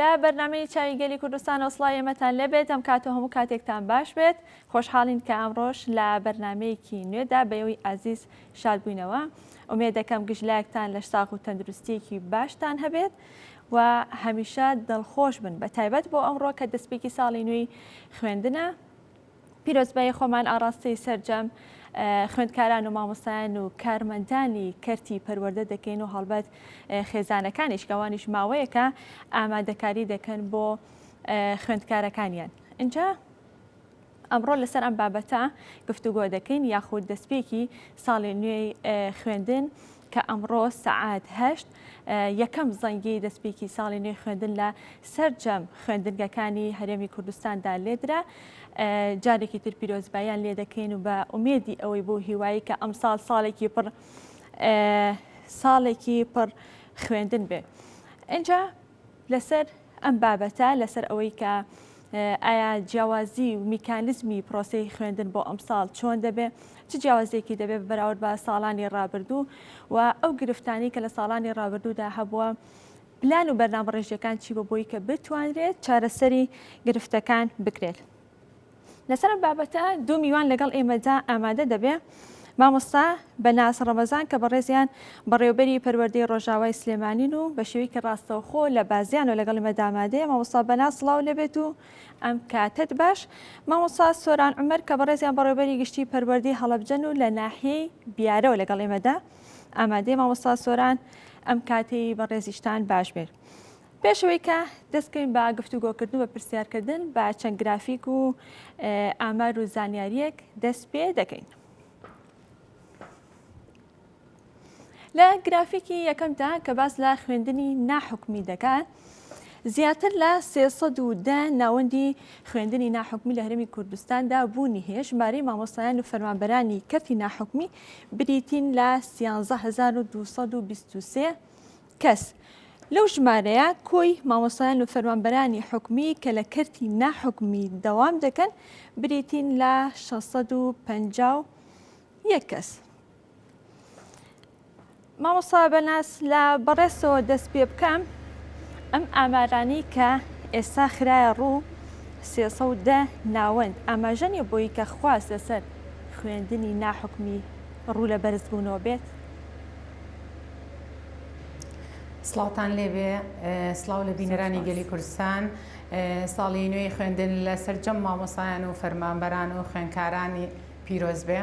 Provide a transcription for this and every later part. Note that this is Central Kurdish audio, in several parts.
لا برنامج چاویگەلی کوردستان وسڵای ئێمەتان لەبێت ئەم کاتۆ هەموو کاتێکتان باش بێت خۆشحاڵین کە ئەمڕۆژ لە بەرنمەیەکی نوێدا بەیەوەی عزیز شاد بووینەوە ئومێد دەکەم گژلایەکتان لە شتاق و تەندروستیەکی باشتان هەبێت و هەمیشە دڵخۆش بن بە تایبەت بۆ ئەمڕۆ کە دەستپێکی ساڵی نوێی خوێندنە پیرۆزبایی خۆمان ئاڕاستەی سەرجەم خوێندکاران و مامۆستایان و کارمەندانی کەرتی پەروەردە دەکەین و هەڵبەت خێزانەکانیش کەوانیش ماوەیەکە ئامادەکاری دەکەن بۆ خوێندکارەکانیان. اینجا ئەمڕۆ لەسەر ئەم بابەتە گفتوگۆ دەکەین یاخود دەستپێکی ساڵی نوێی خوێندن کە ئەمڕۆ سەعات 8 یەکەم زەنگی دەستپێکی ساڵی نوێی خوێندن لە سەرجەم خوێندنگەکانی هەرێمی کوردستاندا لێدرا. جارێکی تر پیرۆزباییان لێ دەکەین و بە ئومێدی ئەوەی بۆ هیوایی کە ئەم ساڵ ساڵێکی پڕ خوێندن بێ. اینجا لەسەر ئەم بابەتە لەسەر ئەوەی کە ئایا جیاوازی و میکانیزمی پرۆسەی خوێندن بۆ ئەم ساڵ چۆن دەبێ، چ جیاوازیەکی دەبێت بەراورد بە ساڵانی ڕابردوو و ئەو گرفتانی کە لە ساڵانی ڕابردوودا هەبووە پلان و بەرنامەڕێژیەکان چی بۆ بۆی کە بتوانرێت چارەسەری گرفتەکان بکرێت. لەسەر بابەتە 2 میوان لەگەڵ ئێمەدا ئامادە دەبێ مامۆستا بەناس ڕەمەزان کە بەڕێزیان بەڕێوەبەری پەروەردەی ڕۆژاوای سلێمانین و بە شێوەی کە ڕاستەوخۆ لە بازیان و لەگەڵ ئێمەدا ئامادەیە. مامۆستا بەناس سڵاو لەبێت و ئەم کاتت باش. مامۆستا سۆران عومەر کە بەڕێزیان بەڕێوەبەری گشتی پەروەردەی هەڵەبجەن و لە ناحیەی بیارەوە لەگەڵ ئێمەدا ئامادەیە. مامۆستا سۆران ئەم کاتەی بەڕێزیشتان باش بێت. پێشەوەی کە دەستکەین بە گفتوگۆکردن بە پرسیارکردن بە چەند گرافیک و ئامار و زانیاریەک دەست پێ دەکەین. لە گرافیکی یەکەمدا کە باس لە خوێندنی ناحکومی دەکات، زیاتر لە 310 ناوەندی خوێندنی ناحکومی لە هەرێمی کوردستاندا بوونی هەیە. ژمارەی مامۆستایان و فەرمانبەرانی کەرتی ناحکومی بریتین لە 13223 کەس. لەو ژمارەیە کۆی مامۆستایان و فەرمانبەرانی حکومی کە لە کەرتی ناحکومی دەوام دەکەن بریتین لە 651 کەس. مامۆستا بەناس لە بەڕێزەوە دەست پێ بکەم ئەم ئامارانی کە ئێستا خرایە ڕوو 310 ناوەند ئاماژەنیە بۆی کە خواست لەسەر خوێندنی ناحکومی ڕوو لە بەرزبوونەوە بێت. سڵاوتان لێبێ، سڵاو لە بینەرانی گەلی کوردستان. ساڵی نوێی خوێندن لە سەرجەم مامۆستایان و فەرمانبەران و خوێندکارانی پیرۆز بێ.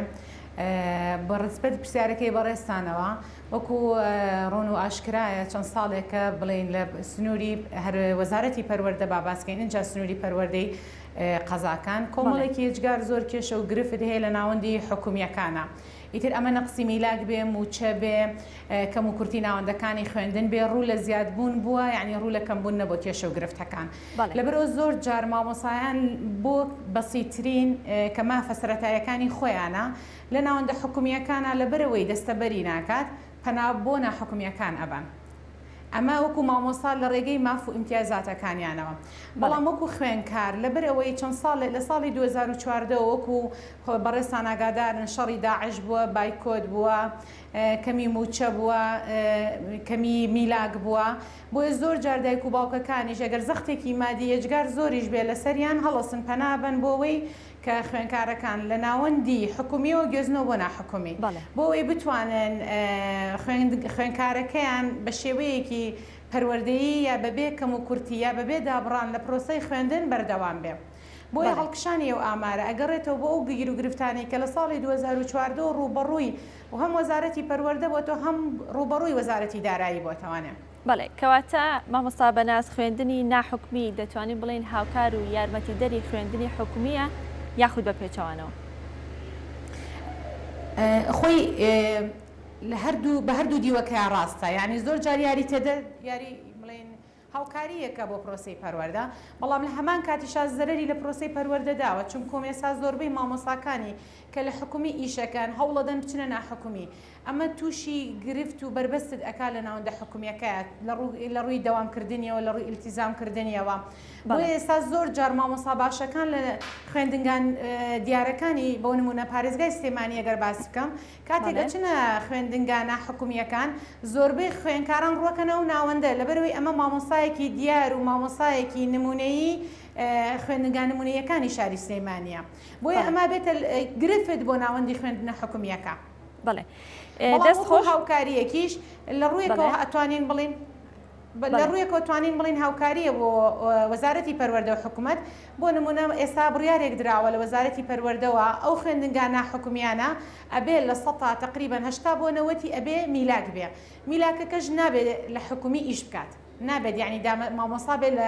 بەڕسپەت پرسیارەکەی بەڕێستانەوە وەکو ڕۆن و ئاشکرایە چەند ساڵێکە بڵین لە سنووری هەر وەزارەتی پەروەردە باباسکەین اینجا سنووری پەروەردەی قەزاکان کۆمەڵێکی هێچگار زۆر کێشە و گرفت هەیە لە ناوەندی حکومیەکانە. ئیتر ئەمە نەقسی میلاک بێ موچە بێ کەم و کورتی ناوەندەکانی خوێندن بێ ڕوو لە زیادبوون بووە، یعنی ڕوو لە کەمبوون نەبوو کێشە و گرفتەکان. لەبەرەوە زۆر جار مامۆسایان بۆ بەسیترین کە مافە سەرەتاییەکانی خۆیانە لە ناوەندە حکومیەکانە لەبەرەوەی دەستەبەری ناکات پەنا بۆ ناحکومیەکان ئەبن. ئەمە وەکو مامۆستا لە ڕێگەی ماف و ئیمتیازاتەکانیانەوە. بەڵام وەکو خوێندکار لەبەرەوەی چەند ساڵ لە ساڵی 2014 وەکو بەڕێستان ئاگادارن شەڕی داعش بووە، بایکۆت بووە، کەمی موچە بووە، کەمی میلاک بووە، بۆیە زۆر جار دایک و باوکەکانیش ئەگەر زەختێکی مادی هێجگار زۆریش بێ لەسەریان هەڵەسن پەنابن بۆەوەی کە خوێندکارەکان لە ناوەندی حکومیەوە گوێزنەوە بۆ ناحکومی بۆەوەی بتوانن خوێندکارەکەیان بە شێوەیەکی پەروەردەیی یا بەبێ کەم و کورتی یا بەبێ دابڕان لە پرۆسەی خوێندن بەردەوام بێ. بۆیە هەڵکشانی ئەو ئامارە ئەگەڕێتەوە بۆ ئەو گیر و گرفتانی کە لە ساڵی 2014 ڕوبەڕووی و هەم وەزارەتی پەروەردە بۆتەوە هەم ڕوبەڕووی وەزارەتی دارایی بۆتەوانێ. بەڵێ کەواتە مامۆستا بەناس خوێندنی ناحکومی دەتوانین بڵین هاوکار و یارمەتیدەری خوێندنی حکومیە یاخود بە پێچەوانەوە؟ خۆی بە هەردوو دیوەکە ڕاستە، یعنی زۆر جار یاری تێدە یاری بڵێن هاوکاریەکە بۆ پرۆسەی پەروەردە، بەڵام لە هەمان کاتیشا زەرەری لە پرۆسەی پەروەردەداوە چون کۆمێسا زۆربەی مامۆستاکانی کە لە حکومی ئیشەکان هەوڵەدەن بچنە ناحکومی. ئەمە تووشی گرفت و بربەستت ئەکا لە ناوەندە حکومیەکەیە لە ڕووی دەوامکردنیەوە لە ڕووی ئیلتیزامکردنیەوە. بۆ ئێستا زۆر جار مامۆستا باشەکان لە خوێندنگان دیارەکانی بۆ نمونە پارێزگای سلێمانی ئەگەر باس بکەم کاتێک دەچنە خوێندنگانە حکومیەکان زۆربەی خوێندکاران ڕوەکەنەوە ناوەندە لەبەرەوەی ئەمە مامۆستای مامۆستایەکی دیار و مامۆستایەکی نمونەیی خوێندنگان نمونەیەکانی شاری سلێمانیە بۆیە ئەمە بێتە گرفت بۆ ناوەندی خوێندنە حکومیەکە. بەڵێ دەست خۆش هاوکاریەکیش لە ڕوویەکەوە ئەتوانین بڵین لە ڕوویەکەوە توانین بڵین هاوکاریە بۆ وەزارەتی پەروەردە و حکوومەت بۆ نمونە ئێستا بڕیارێک دراوە لە وەزارەتی پەروەردەوە ئەو خوێندنگان ناحکومیانە ئەبێ لە 100 تقریبا 80 بۆ 90 ئەبێ میلاک بێ میلاکەکەش نابێت لە حکومی ئیش بکات نابێت یعنی مامۆستا بێت لە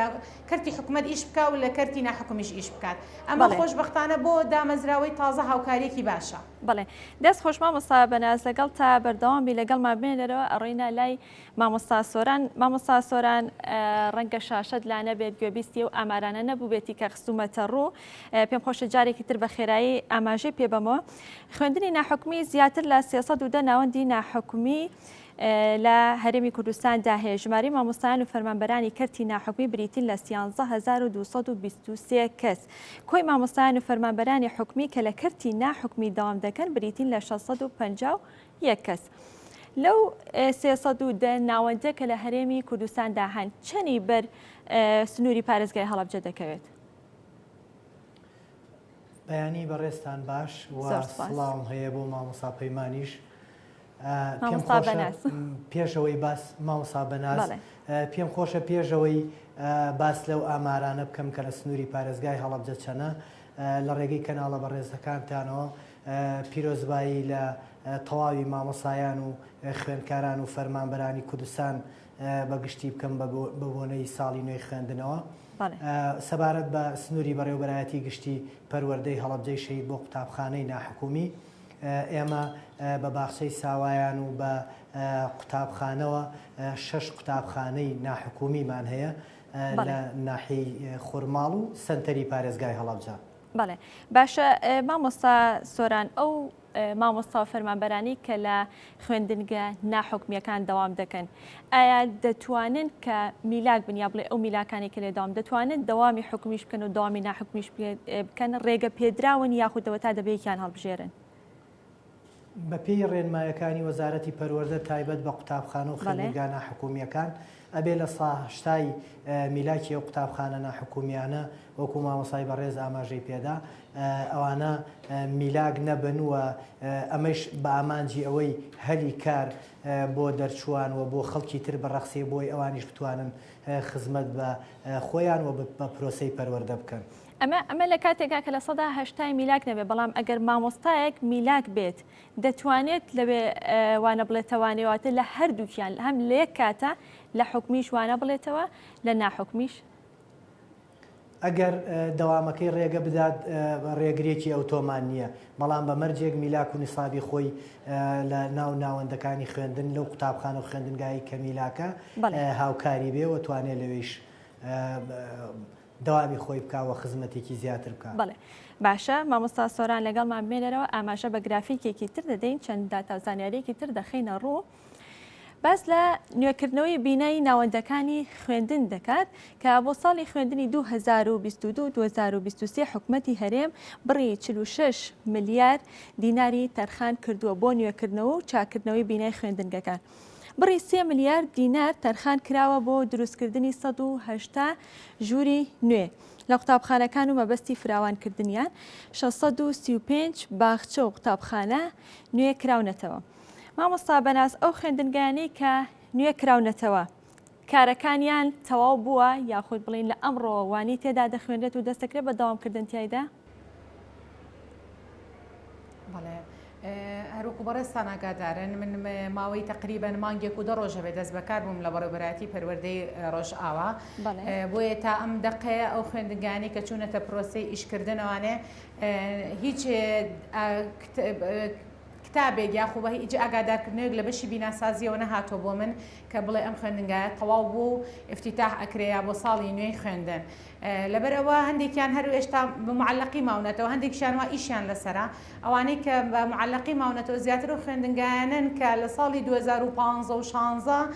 کەرتی حکوومەت ئیش بکات و لە کەرتی ناحکومیش ئیش بکات ئەمە خۆشبەختانە بۆ دامەزراوەی تازە هاوکاریەکی باشە. بڵێ دەست خۆش مامۆستا بەناز لەگەڵ تا بەردەوامی لەگەڵمان بێنەرەوە ئەڕۆینە لای مامۆستا سۆران ڕەنگە شاشەت لا نەبێت گوێبیستی و ئامارانە نەبوو بێتی کە خستومەتە ڕوو پێم خۆشە جارێکی تر بە خێرایی ئاماژەی پێ بەمەوە خوێندنی ناحکومی زیاتر لە 310 ناوەندی ناحکومی لە هەرێمی کوردستاندا هەیە ژماری مامۆستایان و فەرمانبەرانی کەرتی ناحکومی بریتین لە 13223 کەس کۆی مامۆستایان و فەرمانبەرانی حکومی کە لە کەرتی ناحکومی دەوام دەکەن بریتین لە 651 کەس لەو 310 ناوەندە کە لە هەرێمی کوردستاندا هەن چەنی بەر سنووری پارێزگای هەڵەبجە دەکەوێت؟ بەیانی بەڕێستان باش و سڵاوم هەیە بۆ مامۆستا پەیمانیش پێشەوەی باس مامۆستا بەناز پێم خۆشە پێشەوەی باس لەو ئامارانە بکەم کە لە سنووری پارێزگای هەڵەبجە چەنە لە ڕێگەی کەناڵە بەڕێزەکانتانەوە پیرۆزبایی لە تەواوی مامۆسایان و خوێندکاران و فەرمانبەرانی کوردستان بەگشتی بکەم بە بۆنەی ساڵی نوێی خوێندنەوە سەبارەت بە سنووری بەڕێوەبەرایەتی گشتی پەروەردەی هەڵەبجەی شەید بۆ قوتابخانەی ناحکومی ئێمە بە باخچەی ساوایان و بە قوتابخانەوە 6 قوتابخانەی ناحکومیمان هەیە لە ناحیەی خورماڵ و سنتەری پارێزگای هەڵەبجە. بەڵێ باشە مامۆستا سۆران ئەو مامۆستا و فەرمانبەرانی کە لە خوێندنگە ناحکمیەکان دەوام دەکەن ئایا دەتوانن کە میلاک بن یا بڵێ ئەو میلاکانی کە لێ دەوام دەتوانن دەوامی حکومیش بکەن و دەوامی ناحکمیش بکەن ڕێگە پێدراون یاخودەوە تا دەبێتیان هەڵبژێرن؟ بە پێی ڕێنمایەکانی وەزارەتی پەروەردە تایبەت بە قوتابخانە و خوێندنگە ناحکومیەکان ئەبێ لە ساهشتای میلاکی ئەو قوتابخانە ناحکومیانە وەکو مامۆسای بەڕێز ئاماژەی پێدا ئەوانە میلاک نەبن و ئەمەش بە ئامانجی ئەوەی هەلی کار بۆ دەرچوان و بۆ خەڵکی تر بەڕەخسێ بۆی ئەوانیش بتوانن خزمەت بە خۆیان و بە پرۆسەی پەروەردە بکەن. ئەمە لە کاتێکا کە لە 180 میلاک نەبێت بەڵام ئەگەر مامۆستایەک میلاک بێت دەتوانێت لەوێ وانە بڵێتەوانێواتە لە هەردووکیان هەم لە یەک کاتە لە حکومیش وانە بڵێتەوە لە ناحکمیش ئەگەر دەوامەکەی ڕێگە بدات ڕێگرێکی ئەوتۆمان نییە بەڵام بە مەرجێک میلاک و نیسابی خۆی لە ناو ناوەندەکانی خوێندن لەو قوتابخانە و خوێندنگایی کە میلاکە هاوکاری بێ و توانێت لەوێش دەوامی خۆی بکاوە خزمەتێکی زیاتر بکات. بڵێ باشە مامۆستا سۆران لەگەڵمان بێنەرەوە ئاماژە بە گرافیکێکی تر دەدەین چەند داتازانیارێکی تر دەخینە ڕوو باس لە نوێکردنەوەی بینایی ناوەندەکانی خوێندن دەکات کە بۆ ساڵی خوێندنی 2022-2023 حکوومەتی هەرێم بڕی 46 ملیار دیناری تەرخان کردووە بۆ نوێکردنەوە و چاکردنەوەی بینای خوێندنگەکان. بڕی 3 ملیار دینار تەرخان کراوە بۆ دروستکردنی 180 ژووری نوێ لە قوتابخانەکان و مەبەستی فراوانکردنیان 635 باخچە و قوتابخانە نوێ کراونەتەوە. مامۆستا بەناز ئەو خوێندنگەیانەی کە نوێ کراونەتەوە کارەکانیان تەواو بووە یاخود بڵین لە ئەمڕۆ وانی تێدا دەخوێنرێت و دەستەکرێت بە داوامکردن تایدا؟ بەڵێ هەروکو بەڕێستان ئاگادارن من ماوەی تقریبەن مانگێک و 2 ڕۆژە بێ دەست بەکار بووم لە بەڕێوەبەرایەتی پەروەردەی ڕۆژئاوا بۆیە تا ئەم دقەیە ئەو خوێندنگانی کە چوونەتە پرۆسەی ئیشکردنەوەنێ هیچ کتابێک یاخوبە هیچ ئاگادارکردنەوەیەک لە بەشی بیناسازیەوە نەهاتۆ بۆ من کە بڵێ ئەم خوێندنگایە تەواو بوو افتتاح ئەکرێیا بۆ ساڵی نوێی خوێندن لەبەرەوە هەندێکیان هەرو ئێشتا بە معلقی ماونەتەوە هەندێکیان وا ئیشیان لەسەرا ئەوانەی کە بە معلقی ماونەتەوە زیاتر و خوێندنگایانن کە لە ساڵی 2015 و 16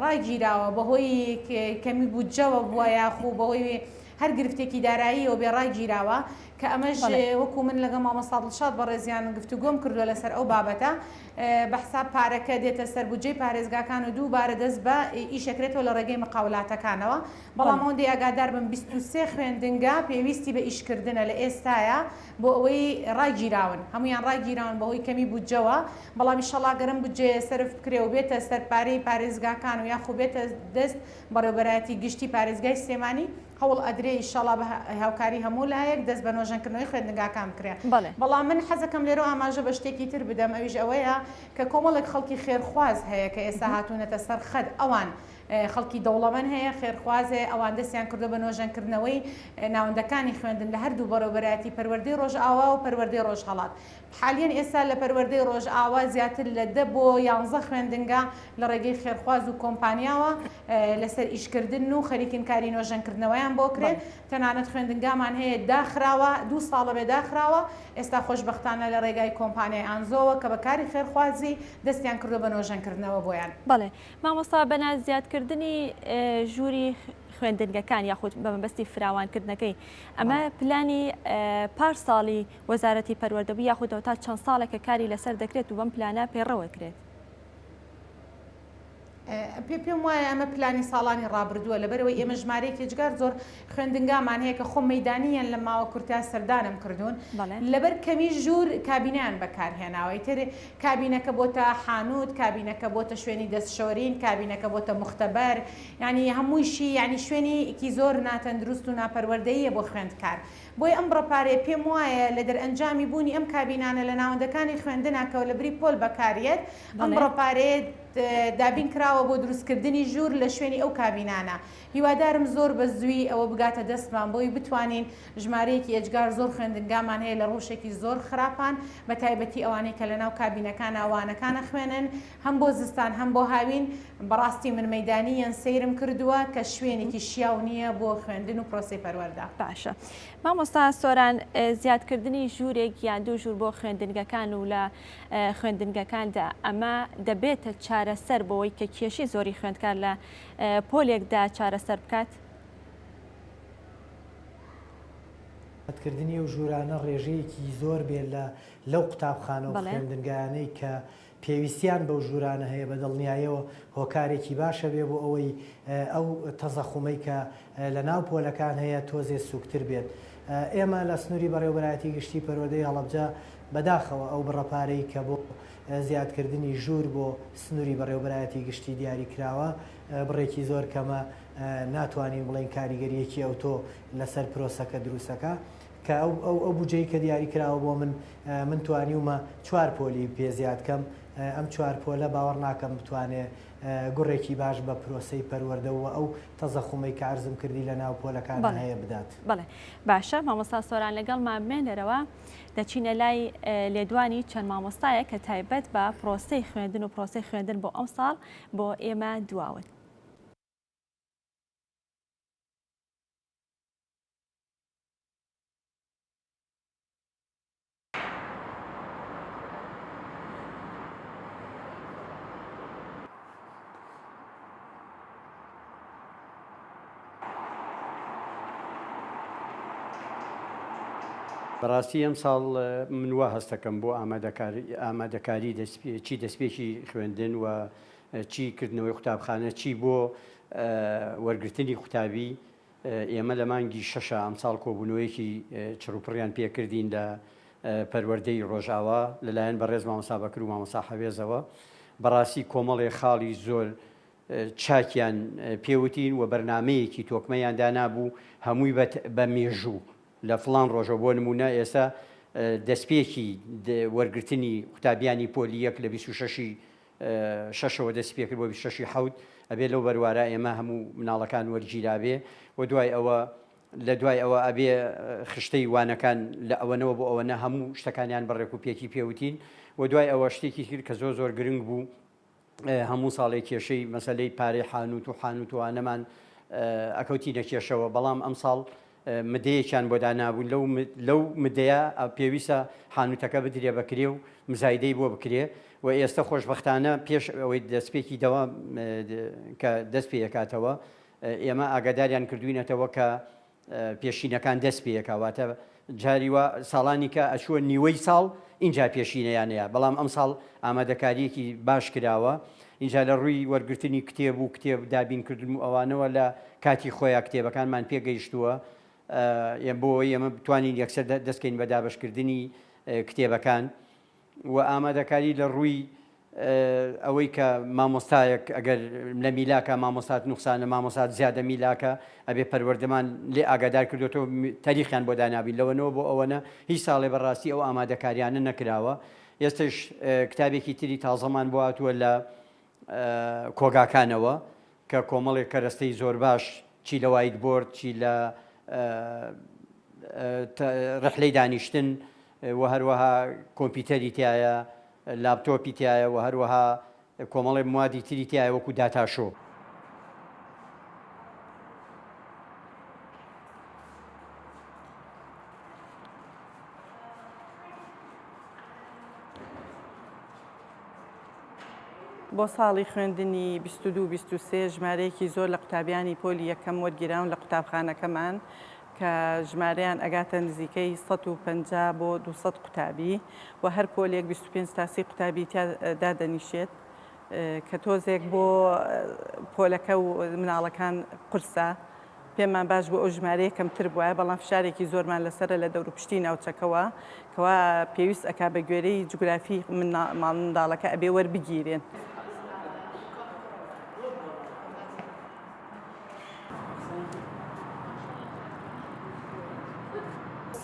ڕایگیراوە بەهۆی کەمی بودجەوە بووە یاخوو بەهۆی هەر گرفتێکی دارایی و بێڕای گیراوە کە ئەمەش وەکو من لەگە مامۆستا دڵشاد بەڕێزیان گفتوگۆم کردووە لەسەر ئەو بابەتە بە حساب پارەکە دێتە سەر بودجەی پارێزگاکان و دووبارە دەست بە ئیشەکرێتەوە لە ڕێگەی مقاولاتەکانەوە بەڵام ئەوەندەی ئاگادار بم 23 خوێندنگە پێویستی بە ئیشکردنە لە ئێستاە بۆ ئەوەی ڕایگیراون هەمویان ڕایگیراون بەهۆی کەمی بودجەوە بەڵام ئینشەڵا گەرم بودجێ سەرف بکرێ و بێتە سەرپارەی پارێزگاکان و یاخو بێتە دەست بەڕێوەبەرایەتی گشتی پارێزگای سلێمانی هەوڵ ئەدرێ ئینشەڵا بە هاوکاری هەموو لایەک دەست بە نۆژەنکردنەوەی خوێندنگاکان بکرێ بەڵام من حەزەکەم لێرە ئاماژە بە شتێکی تر بدەم ئەویش ئەوەیە کە کۆمەڵێک خەڵکی خێرخواز هەیە کە ئێستا هاتوونەتە سەر خەد ئەوان خەڵکی دەوڵەمەند هەیە خێرخوازێ ئەوان دەستیان کردو بە نۆژەنکردنەوەی ناوەندەکانی خوێندن لە هەردوو بەڕێوەبەرایەتی پەروەردەی ڕۆژئاوا و پەروەردەی ڕۆژهەڵات حالیان ئێستا لە پەروەردەی ڕۆژئاوا زیاتر لە 10 بۆ 11 خوێندنگە لە ڕێگەی خێرخواز و کۆمپانیاوە لەسەر ئیشکردن و خەریکینکاری نۆژەنکردنەوەیان بۆ کرێت تەنانەت خوێندنگامان هەیە داخراوە 2 ساڵە بێ داخراوە ئێستا خۆشبەختانە لە ڕێگای کۆمپانیای ئانزۆوە کە بەکاری خێرخوازی دەستیان کردو بە نۆژەنکردنەوە بۆیان بەڵێ مامۆستا بەناز زیادکردنی ژووری خوێندنگەکان یاخود بە مەبەستی فراوانکردنەکەی ئەمە پلانی پارساڵی وەزارەتی پەروەردەبووی یاخودەوە تا چەند ساڵێکە کاری لەسەر دەکرێت و بەم پلانە پێڕەوەکرێت پێم وایە ئەمە پلانی ساڵانی ڕابردووە لەبەرەوەی ئێمە ژمارەیەکی جگار زۆر خوێندنگامان هەیە کە خۆ مەیدانیان لە ماوە کورتیا سەردانم کردوون لەبەر کەمی ژوور کابینیان بەکارهێناوەی تر کابینەکە بۆتە حانوت کابینەکە بۆتە شوێنی دەستشۆرین کابینەکە بۆتە مختەبەر ینی هەموویشی ینی شوێنێکی زۆر ناتەندروست و ناپەروەردەیە بۆ خوێندکار بۆی ئەم ڕەپارێ پێم وایە لە دەرئەنجامی بوونی ئەم کابینانە لە ناوەندەکانی خوێندناکەەوە لە بری پۆل بەکارێت ئەم ڕەپارێت دابین کراوە بۆ دروستکردنی ژوور لە شوێنی ئەو کابینانە هیوادارم زۆر بە زووی ئەوە بگاتە دەستمان بۆی بتوانین ژمارەیەکی ئەجگار زۆر خوێندنگامان هەیە لە ڕۆژێکی زۆر خراپان بە تایبەتی ئەوانەی کە لە ناو کابینەکان ئەوانەکانە خوێنن هەم بۆ زستان هەم بۆ هاوین بەڕاستی من مەیدانیان سەیرم کردووە کە شوێنێکی شیاو نییە بۆ خوێندن و پرۆسی پەروەردە باشە مامۆستا سۆران زیادکردنی ژوورێک یان دوو ژوور بۆ خوێندنگەکان و لە خوێندنگەکاندا ئەمە دەبێتە چارەسەر بۆەوەی کە کێشی زۆری خوێندکار لە پۆلێکدا چارەسەر بکات کردنی و ژوورانە ڕێژەیەکی زۆر بێت لەو قوتابخانە و خوێندنگانەی کە پێویستیان بەو ژوورانە هەیە بە دڵنیایەوە هۆکارێکی باشە بێ بۆ ئەوەی ئەو تەزەخومەی کە لە ناو پۆلەکان هەیە تۆزێ سوکتر بێت ئێمە لە سنووری بەڕێوەبەرایەتی گشتی پەروەردەی هەڵەبجە بەداخەوە ئەو بڕەپارەی کە بۆ زیادکردنی ژوور بۆ سنووری بەڕێوەبەرایەتی گشتی دیاری کراوە بڕێکی زۆر کەمە ناتوانین بڵین کاریگەریەکی ئەوتۆ لەسەر پرۆسەکە دروستەکە کە ئەو بودجەی کە دیاری کراوە بۆ من توانیومە 4 پۆلی پێزیاد کەم ئەم 4 پۆلە باوەڕ ناکەم بتوانێت گوڕێکی باش بە پرۆسەی پەروەردەوە ئەو تەزەخومەی کە عەرزم کردی لە ناو پۆلەکان هەیە بدات. بەڵێ باشە مامۆستا سۆران لەگەڵمان بمێنەرەوە دەچینە لای لێدوانی چەند مامۆستایە کە تایبەت بە پرۆسەی خوێندن و پرۆسەی خوێندن بۆ ئەم ساڵ بۆ ئێمە دواون. بەڕاستی ئەم ساڵ من وا هەستەکەم بۆ ئامادەکاری چی دەستپێکی خوێندن و چی کردنەوەی قوتابخانە چی بۆ وەرگرتنی قوتابی ئێمە لە مانگی 6 ئەم ساڵ کۆبوونەوەیەکی چڕوپڕیان پێکردین لە پەروەردەی ڕۆژئاوا لەلایەن بەڕێز مامۆستا بەکر و مامۆستا حەوێزەوە بەڕاستی کۆمەڵێ خاڵی زۆر چاکیان پێوتین و بەرنامەیەکی تۆکمەیان دانابوو هەمووی بە مێژوو لە فڵان ڕۆژە بۆ نمونە ئێستا دەستپێکی وەرگرتنی قوتابیانی پۆلی یەک لە 26ەوە دەست پێکرد بۆ 26 حەوت ئەبێ لەو بەروارە ئێمە هەموو مناڵەکان وەرگیرابێ و دوای ئەوە لە دوای ئەوە ئەبێ خشتەی وانەکان لە ئەوەنەوە بۆ ئەوەنە هەموو شتەکانیان بەڕێک و پێکی پێوتین و دوای ئەوە شتێکی کرد کە زۆر گرنگ بوو هەموو ساڵێک کێشەی مەسەلەی پارەی حانوت و حانوتوانەمان ئەکەوتینە کێشەوە بەڵام ئەم ساڵ مدەیەکیان بۆ دانابوون لەو مدەیە پێویستە حانوتەکە بدرێ بکرێ و مزایدەی بۆ بکرێ و ئێستا خۆشبەختانە پێش ئەوەی دەستپێکی دەوام کە دەست پێ دەکاتەوە ئێمە ئاگاداریان کردوینەتەوە کە پێشینەکان دەست پێکەواتە جاریوە ساڵانی کە ئەچووە نیوەی ساڵ اینجا پێشینەیانەیە بەڵام ئەم ساڵ ئامادەکاریەکی باش کراوە اینجا لە ڕووی وەرگرتنی کتێب و کتێب دابینکردن و ئەوانەوە لە کاتی خۆیان کتێبەکانمان پێگەیشتووە بۆ ئێمە بتوانین یەکسەر دەستکەین بە دابشکردنی کتێبەکان و ئامادەکاری لە ڕووی ئەوەی کە مامۆستایەک ئەگەر لە میلاکە مامۆستات نوقسانە مامۆسات زیادە میلاکە ئەبێ پەروەردەمان لێ ئاگادار کردوێتەوە تاریخیان بۆ دانابین لەوەنەوە بۆ ئەوەنە هیچ ساڵێ بەڕاستی ئەو ئامادەکاریانە نەکراوە ئێستش کتابێکی تری تازەمان بۆ هاتووە لە کۆگاکانەوە کە کۆمەڵێک کەرەستەی زۆر باش چی لە وایت بۆرد چی لە ڕحلەی دانیشتن و هەروەها کۆمپیوتەری تایە لاپتۆپی تایە و هەروەها کۆمەڵی موادی تری تایە وەکو داتاشۆ. بۆ ساڵی خوێندنی 22-23 ژمارەیەکی زۆر لە قوتابیانی پۆلی یەکەم وەرگیراون لە قوتابخانەکەمان کە ژمارەیان ئەگاتە نزیکەی 150 بۆ 200 قوتابی و هەر پۆلێک 25 تاسی قوتابی دادەنیشێت کە تۆزێک بۆ پۆلەکە و مناڵەکان قورسە پێمان باش بۆ ئەو ژمارەیە کەمتر بووە بەڵام فشارێکی زۆرمان لەسرە لە دەور و پشتی ناوچەکەوە کەوا پێویست ئەکا بە گوێرەی جوگرافی منداڵەکە ئەبێ وەربگیرێن.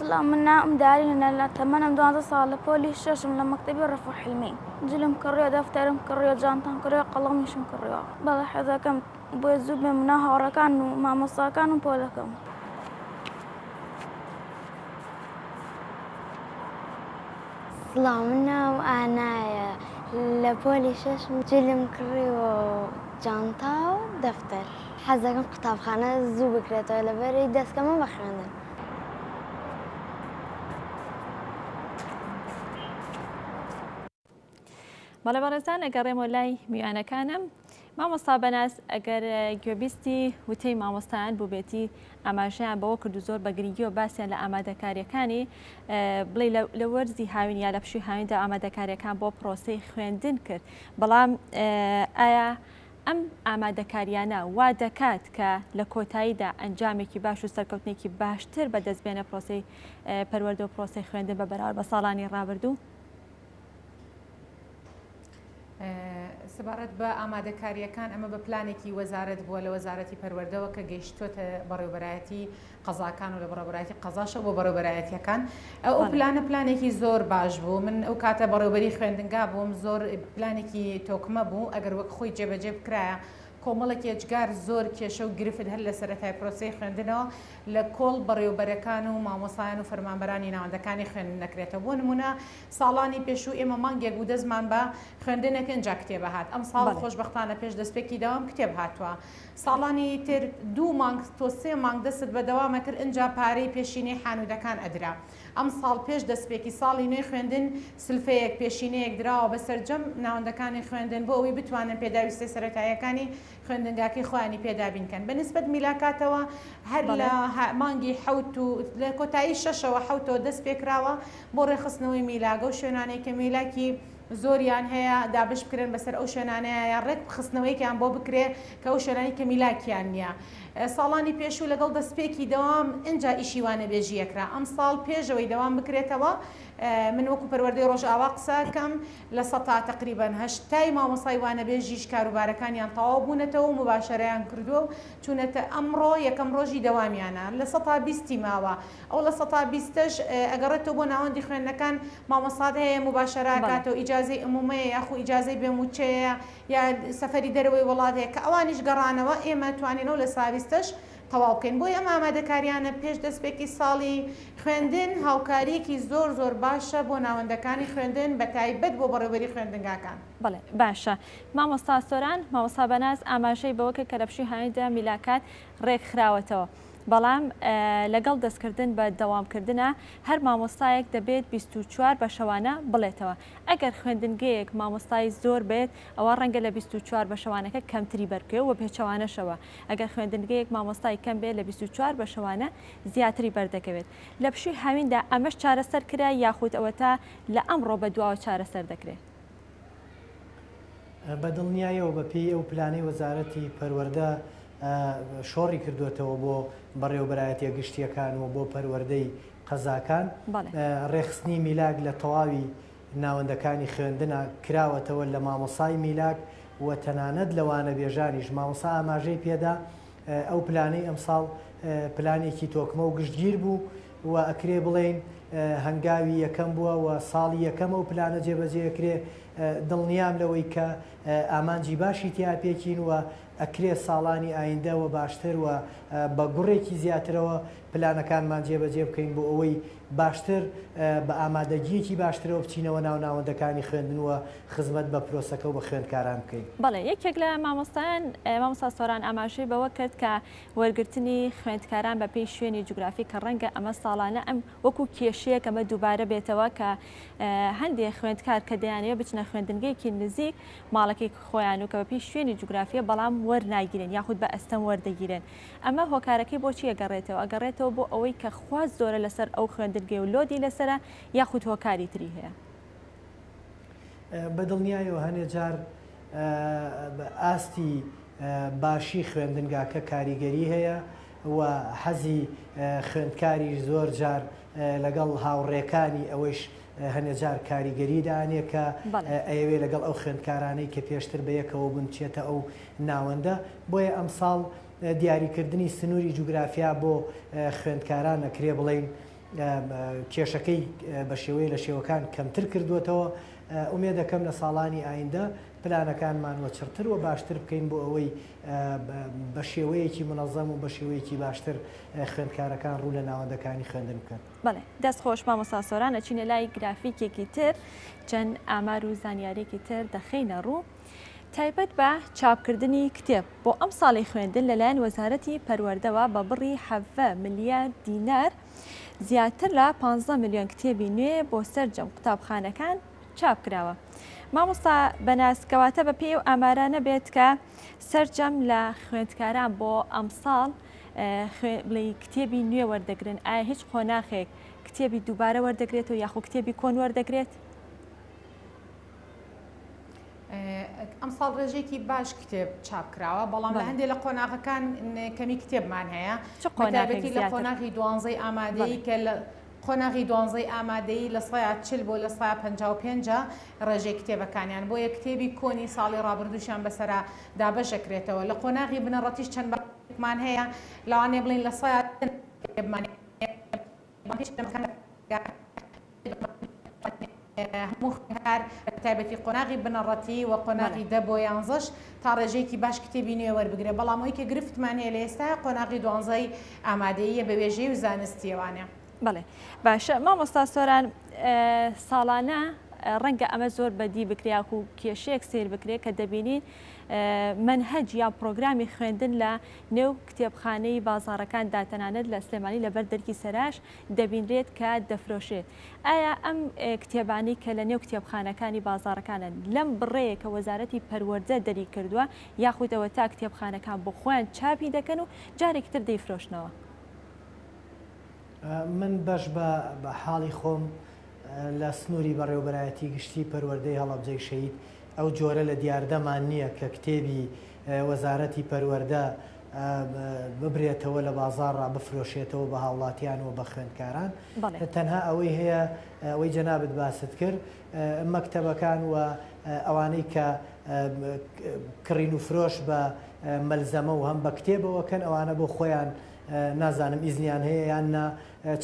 سلام من نام داري هنا تمنى دوازة صار بولي شاشم لما مكتبي رفع حلمي جلم كريو دفترم كريو جانتان كريو قلم يشم كريو بلا حذا كم بوزوب منها وركان وما مصاكان وبولكم سلامنا وأنا لبولي شاشم جلم كريو جانتا ودفتر حذا كم كتاب خانة زوب كريتو لبري دس كمان بخاندن بەڵێ بەڕێزان ئەگەڕێمەوە لای میوانەکانم مامۆستا بەناس ئەگەر گوێبیستی وتەی مامۆستایان بوو بێتی ئاماژەیان بەوە کرد و زۆر بەگرنگی و باسییان لە ئامادەکاریەکانی بڵێ لە وەرزی هاوین یا لە پشوی هاویندا ئامادەکاریەکان بۆ پرۆسەی خوێندن کرد بەڵام ئایا ئەم ئامادەکاریانە وا دەکات کە لە کۆتاییدا ئەنجامێکی باش و سەرکەوتنێکی باشتر بەدەستبێنە پرۆسەی پەروەردە و پرۆسەی خوێندن بە بەراورد بە ساڵانی ڕابردوو؟ سەبارەت بە ئامادەکاریەکان ئەمە بە پلانێکی وەزارەت بووە لە وەزارەتی پەروەردەوە کە گەیشتوتە بەڕێوەبەرایەتی قەزاکان و لە بەڕێوەبەرایەتی قەزاشە بۆ بەڕێوەبەرایەتیەکان ئەو پلانێکی زۆر باش بوو من ئەو کاتە بەڕێوەبەری خوێندنگا بووم زۆر پلانێکی تۆکمە بوو ئەگەر وەک خۆی جێبەجێ بکرایە کۆمەڵێکی ئەجگار زۆر کێشە و گرفت هەر لە سەرەتای پرۆسەی خوێندنەوە لە کۆڵ بەڕێوەبەرەکان و مامۆسایان و فەرمانبەرانی ناوەندەکانی خوێندن نەکرێتەوە بۆ نمونە ساڵانی پێشوو ئێمە مانگێک بوو دەستمان بە خوێندنێک ئەنجا کتێبە هات ئەم ساڵ خۆشبەختانە پێش دەستپێکی داوام کتێب هاتووە ساڵانی تر 2 مانگ تۆ 3 مانگ دەست بە دەوامە کرد ئەنجا پارەی پێشینەی حانوودەکان ئەدرا ئەم ساڵ پێش دەستپێکی ساڵی نوێی خوێندن سلفەیەک پێشینەیەک دراوە بەسەرجەم ناوەندەکانی خوێندن بۆ ئەوەی بتوانن پێداویستەی سەرەتاییەکانی خوێندنگاکەی خۆیانی پێدابینکەن بەنسبەت میلاکاتەوە هەر لە مانگی حوت و لە کۆتایی 6ەوە حوتەوە دەست پێکراوە بۆ ڕێخستنەوەی میلاگە و شوێنانەی کە میلاکی زۆریان هەیە دابش بکرێن بەسەر ئەو شوێنانەیە یان ڕێک خستنەوەیکیان بۆ بکرێ کە ئەو شوێنانی کە میلاکیان نییە ساڵانی پێشوو لەگەڵ دەستپێکی دەوام اینجا ئیشیوانە بێژیەکرا ئەم ساڵ پێشەوەی دەوام بکرێتەوە من وەکو پەروەردەی ڕۆژئاوا قسەکەم لە 100 تقریبان 80 مامۆسای وانەبێژیش کاروبارەکانیان تەواو بوونەتەوە و مباشەرەیان کردووە و چوونەتە ئەمڕۆ یەکەم ڕۆژی دەوامیانە لە 120 ماوە ئەو لە 120ش ئەگەڕێتەوە بۆ ناوەندی خوێندنەکان مامۆسات هەیە مباشەرەکاتەوە ئیجازەی عمومەیە یاخو ئیجازەی بێموچەیە یا سەفەری دەرەوەی وڵاتەیە کە ئەوانیش گەڕانەوە ئێمە توانینەوە لە ساویستەش تەواو بکەین بۆی ئەم ئامادەکاریانە پێش دەستپێکی ساڵی خوێندن هاوکاریەکی زۆر باشە بۆ ناوەندەکانی خوێندن بە تایبەت بۆ بەڕێوەبەری خوێندنگاکان. بەڵێ باشە مامۆستا سۆران مامۆستا بەناز ئاماژەی بەوەکە کە لە پشووی هاویندا میلاکات ڕێکخراوەتەوە بەڵام لەگەڵ دەستکردن بە دەوامکردنە هەر مامۆستایەک دەبێت 24 بە شەوانە بڵێتەوە. ئەگەر خوێندنگەیەک مامۆستای زۆر بێت ئەوە ڕەنگە لە 24 بە شەوانەکە کەمتری بەرکەوە و پێچەوانەشەوە. ئەگەر خوێندنگەیەک مامۆستای کەم بێت لە 24 بە شەوانە زیاتری بەردەکەوێت. لە پشووی هاویندا ئەمەش چارەسەر کرا یاخود ئەوە تا لە ئەمڕۆ بە دواوە چارەسەر دەکرێت. بەدڵنیایەوە بە پێی ئەو پلانەی وەزارەتی پەروەردە شۆڕی کردوێتەوە بۆ بەڕێوەبەرایەتیە گشتیەکان و بۆ پەروەردەی قەزاکان ڕێخستنی میلاک لە تەواوی ناوەندەکانی خوێندنە کراوەتەوە لە مامۆسای میلاک و تەنانەت لەوانە بێژانیش مامۆسا ئاماژەی پێدا ئەو پلانەی ئەمساڵ پلانێکی تۆکمە و گشتگیر بوو و ئەکرێ بڵێن هەنگاوی یەکەم بووە و ساڵی یەکەمە و پلانە جێبەجێکرێ دڵنیام لەوەی کە ئامانجی باشی تیا پێکین و ئەکرێ ساڵانی ئایندەوە باشتر و بە گوڕێکی زیاترەوە پلانەکانمان جێبەجێ بکەین بۆ ئەوەی باشتر بە ئامادەگیەکی باشترەوە بچینەوە ناوناوەندەکانی خوێندنەوە خزمەت بە پرۆسەکە و بە خوێندکاران بکەین. بەڵێ یەکێک لە مامۆستایان مامۆستا سۆران ئاماژەی بەوە کرد کە وەرگرتنی خوێندکاران بە پێی شوێنی جوگرافی کە ڕەنگە ئەمە ساڵانە ئەم وەکو کێشەیەک ئەمە دووبارە بێتەوە کە هەندێک خوێندکار کە دەیانەوە بچنە خوێندنگەیەکی نزیک ماڵەکەی خۆیان و کە بە پێی شوێنی جوگرافیە بەڵام وەرناگیرن یاخود بە ئەستەم وەردەگیرن. ئەمە هۆکارەکەی بۆچی ئەگەڕێتەوە؟ ئەگەڕێتەوە بۆ ئەوەی کە خواز زۆرە لەسەر ئەو خوێندنگەی و لۆدی لەسرە یاخود هۆکاری تری هەیە. بەدڵنیایەوە هەنێ جار ئاستی باشی خوێندنگاکە کاریگەری هەیە و حەزی خوێندکاری زۆر جار لەگەڵ هاوڕێکانی ئەوەش هەنێ جار کاریگەری دانێ کە ئەوێ لەگەڵ ئەو خوێندکارانەی کە پێشتر بەیەکەوە بنچێتە ئەو ناوەندە بۆیە ئەمساڵ دیاریکردنی سنووری جوگرافیا بۆ خوێندکاران ئەکرێ بڵێن کێشەکەی بە شێوەیە لە شێوەکان کەمتر کردوێتەوە. ئومێ دەکەم لە ساڵانی ئایندە پلانەکانمان وەچرتر و باشتر بکەین بۆ ئەوەی بە شێوەیەکی منەظەم و بە شێوەیەکی باشتر خوێندکارەکان ڕوو لە ناوەندەکانی خوێندن بکەن. بەڵێ دەستخۆش مامۆستا سۆران ئەچینە لای گرافیکێکی تر چەند ئامار و زانیارێکی تر دەخینە ڕوو تایبەت بە چاپکردنی کتێب بۆ ئەم ساڵی خوێندن لەلایەن وەزارەتی پەروەردەوە بە بڕی 7 ملیار دینار زیاتر لە 15 ملیۆن کتێبی نوێ بۆ سەرجەم قوتابخانەکان چاپ کراوە. مامۆستا بەناسکەواتە بە پێی و ئامارانە بێت کە سەرجەم لە خوێندکاران بۆ ئەمساڵ کتێبی نوێ وەردەگرن. ئایا هیچ قۆناغێک کتێبی دووبارە وەردەگرێتەوە یاخو کتێبی کۆن وەردەگرێت؟ ئەمساڵ ڕێژێکی باش کتێب چاپکراوە بەڵام لە هەندێک لە قۆناغەکان کەمی کتێبمان هەیە بەتایبەتی لە قۆناغی 12 ئامادەی کە لە قۆناغی 12 ئامادەی لە 140 بۆ لە 155 ڕێژەی کتێبەکانیان بۆ یە کتێبی کۆنی ساڵی ڕابردووشیان بەسەرا دابەشەکرێتەوە. لە قۆناغی بنەڕەتیش چەند بەمان هەیە لەوانێ بڵین لە 100 هەموو خوێندکار بەتایبەتی قۆناغی بنەڕەتی و قۆناغی 10 بۆ 11 تا ڕێژەیەکی باش کتێبی نوێ وەربگرێت. بەڵام ئەوەی کە گرفتمان هەیە لە ئێستا قۆناغی 12 ئامادەیە بە وێژەی و زانستیەوانە. بەڵێ باشە مامۆستا سۆران ساڵانە ڕەنگە ئەمە زۆر بەدی بکرێت و کێشەیەک سیر بکرێت کە دەبینین منهەج یا پرۆگرامی خوێندن لە نێو کتێبخانەی بازاڕەکان داتەنانەت لە سلێمانی لەبەر دەرکی سەراش دەبینرێت کە دەفرۆشێت. ئایا ئەم کتێبانی کە لە نێو کتێبخانەکانی بازاڕەکانە لەم بڕێیە کە وەزارەتی پەروەردە دەری کردووە یاخودەوە تا کتێبخانەکان بۆ خۆیان چاپی دەکەن و جارێکی تر دەیفرۆشنەوە؟ من بەش بە حاڵی خۆم لە سنووری بەڕێوەبەرایەتی گشتی پەروەردەی هەڵەبجەی شەید ئەو جۆرە لە دیاردەمان نییە کە کتێبی وەزارەتی پەروەردە ببرێتەوە لە بازاڕ بفرۆشێتەوە بە هاوڵاتیانەوە بە خوێندکاران. تەنها ئەوەی هەیە ئەوەی جەنابەت باست کرد مەکتەبەکان و ئەوانەی کە کڕین و فرۆش بە مەلزەمە و هەم بە کتێبەوەکەن ئەوانە بۆ خۆیان نازانم ئیزنیان هەیە یان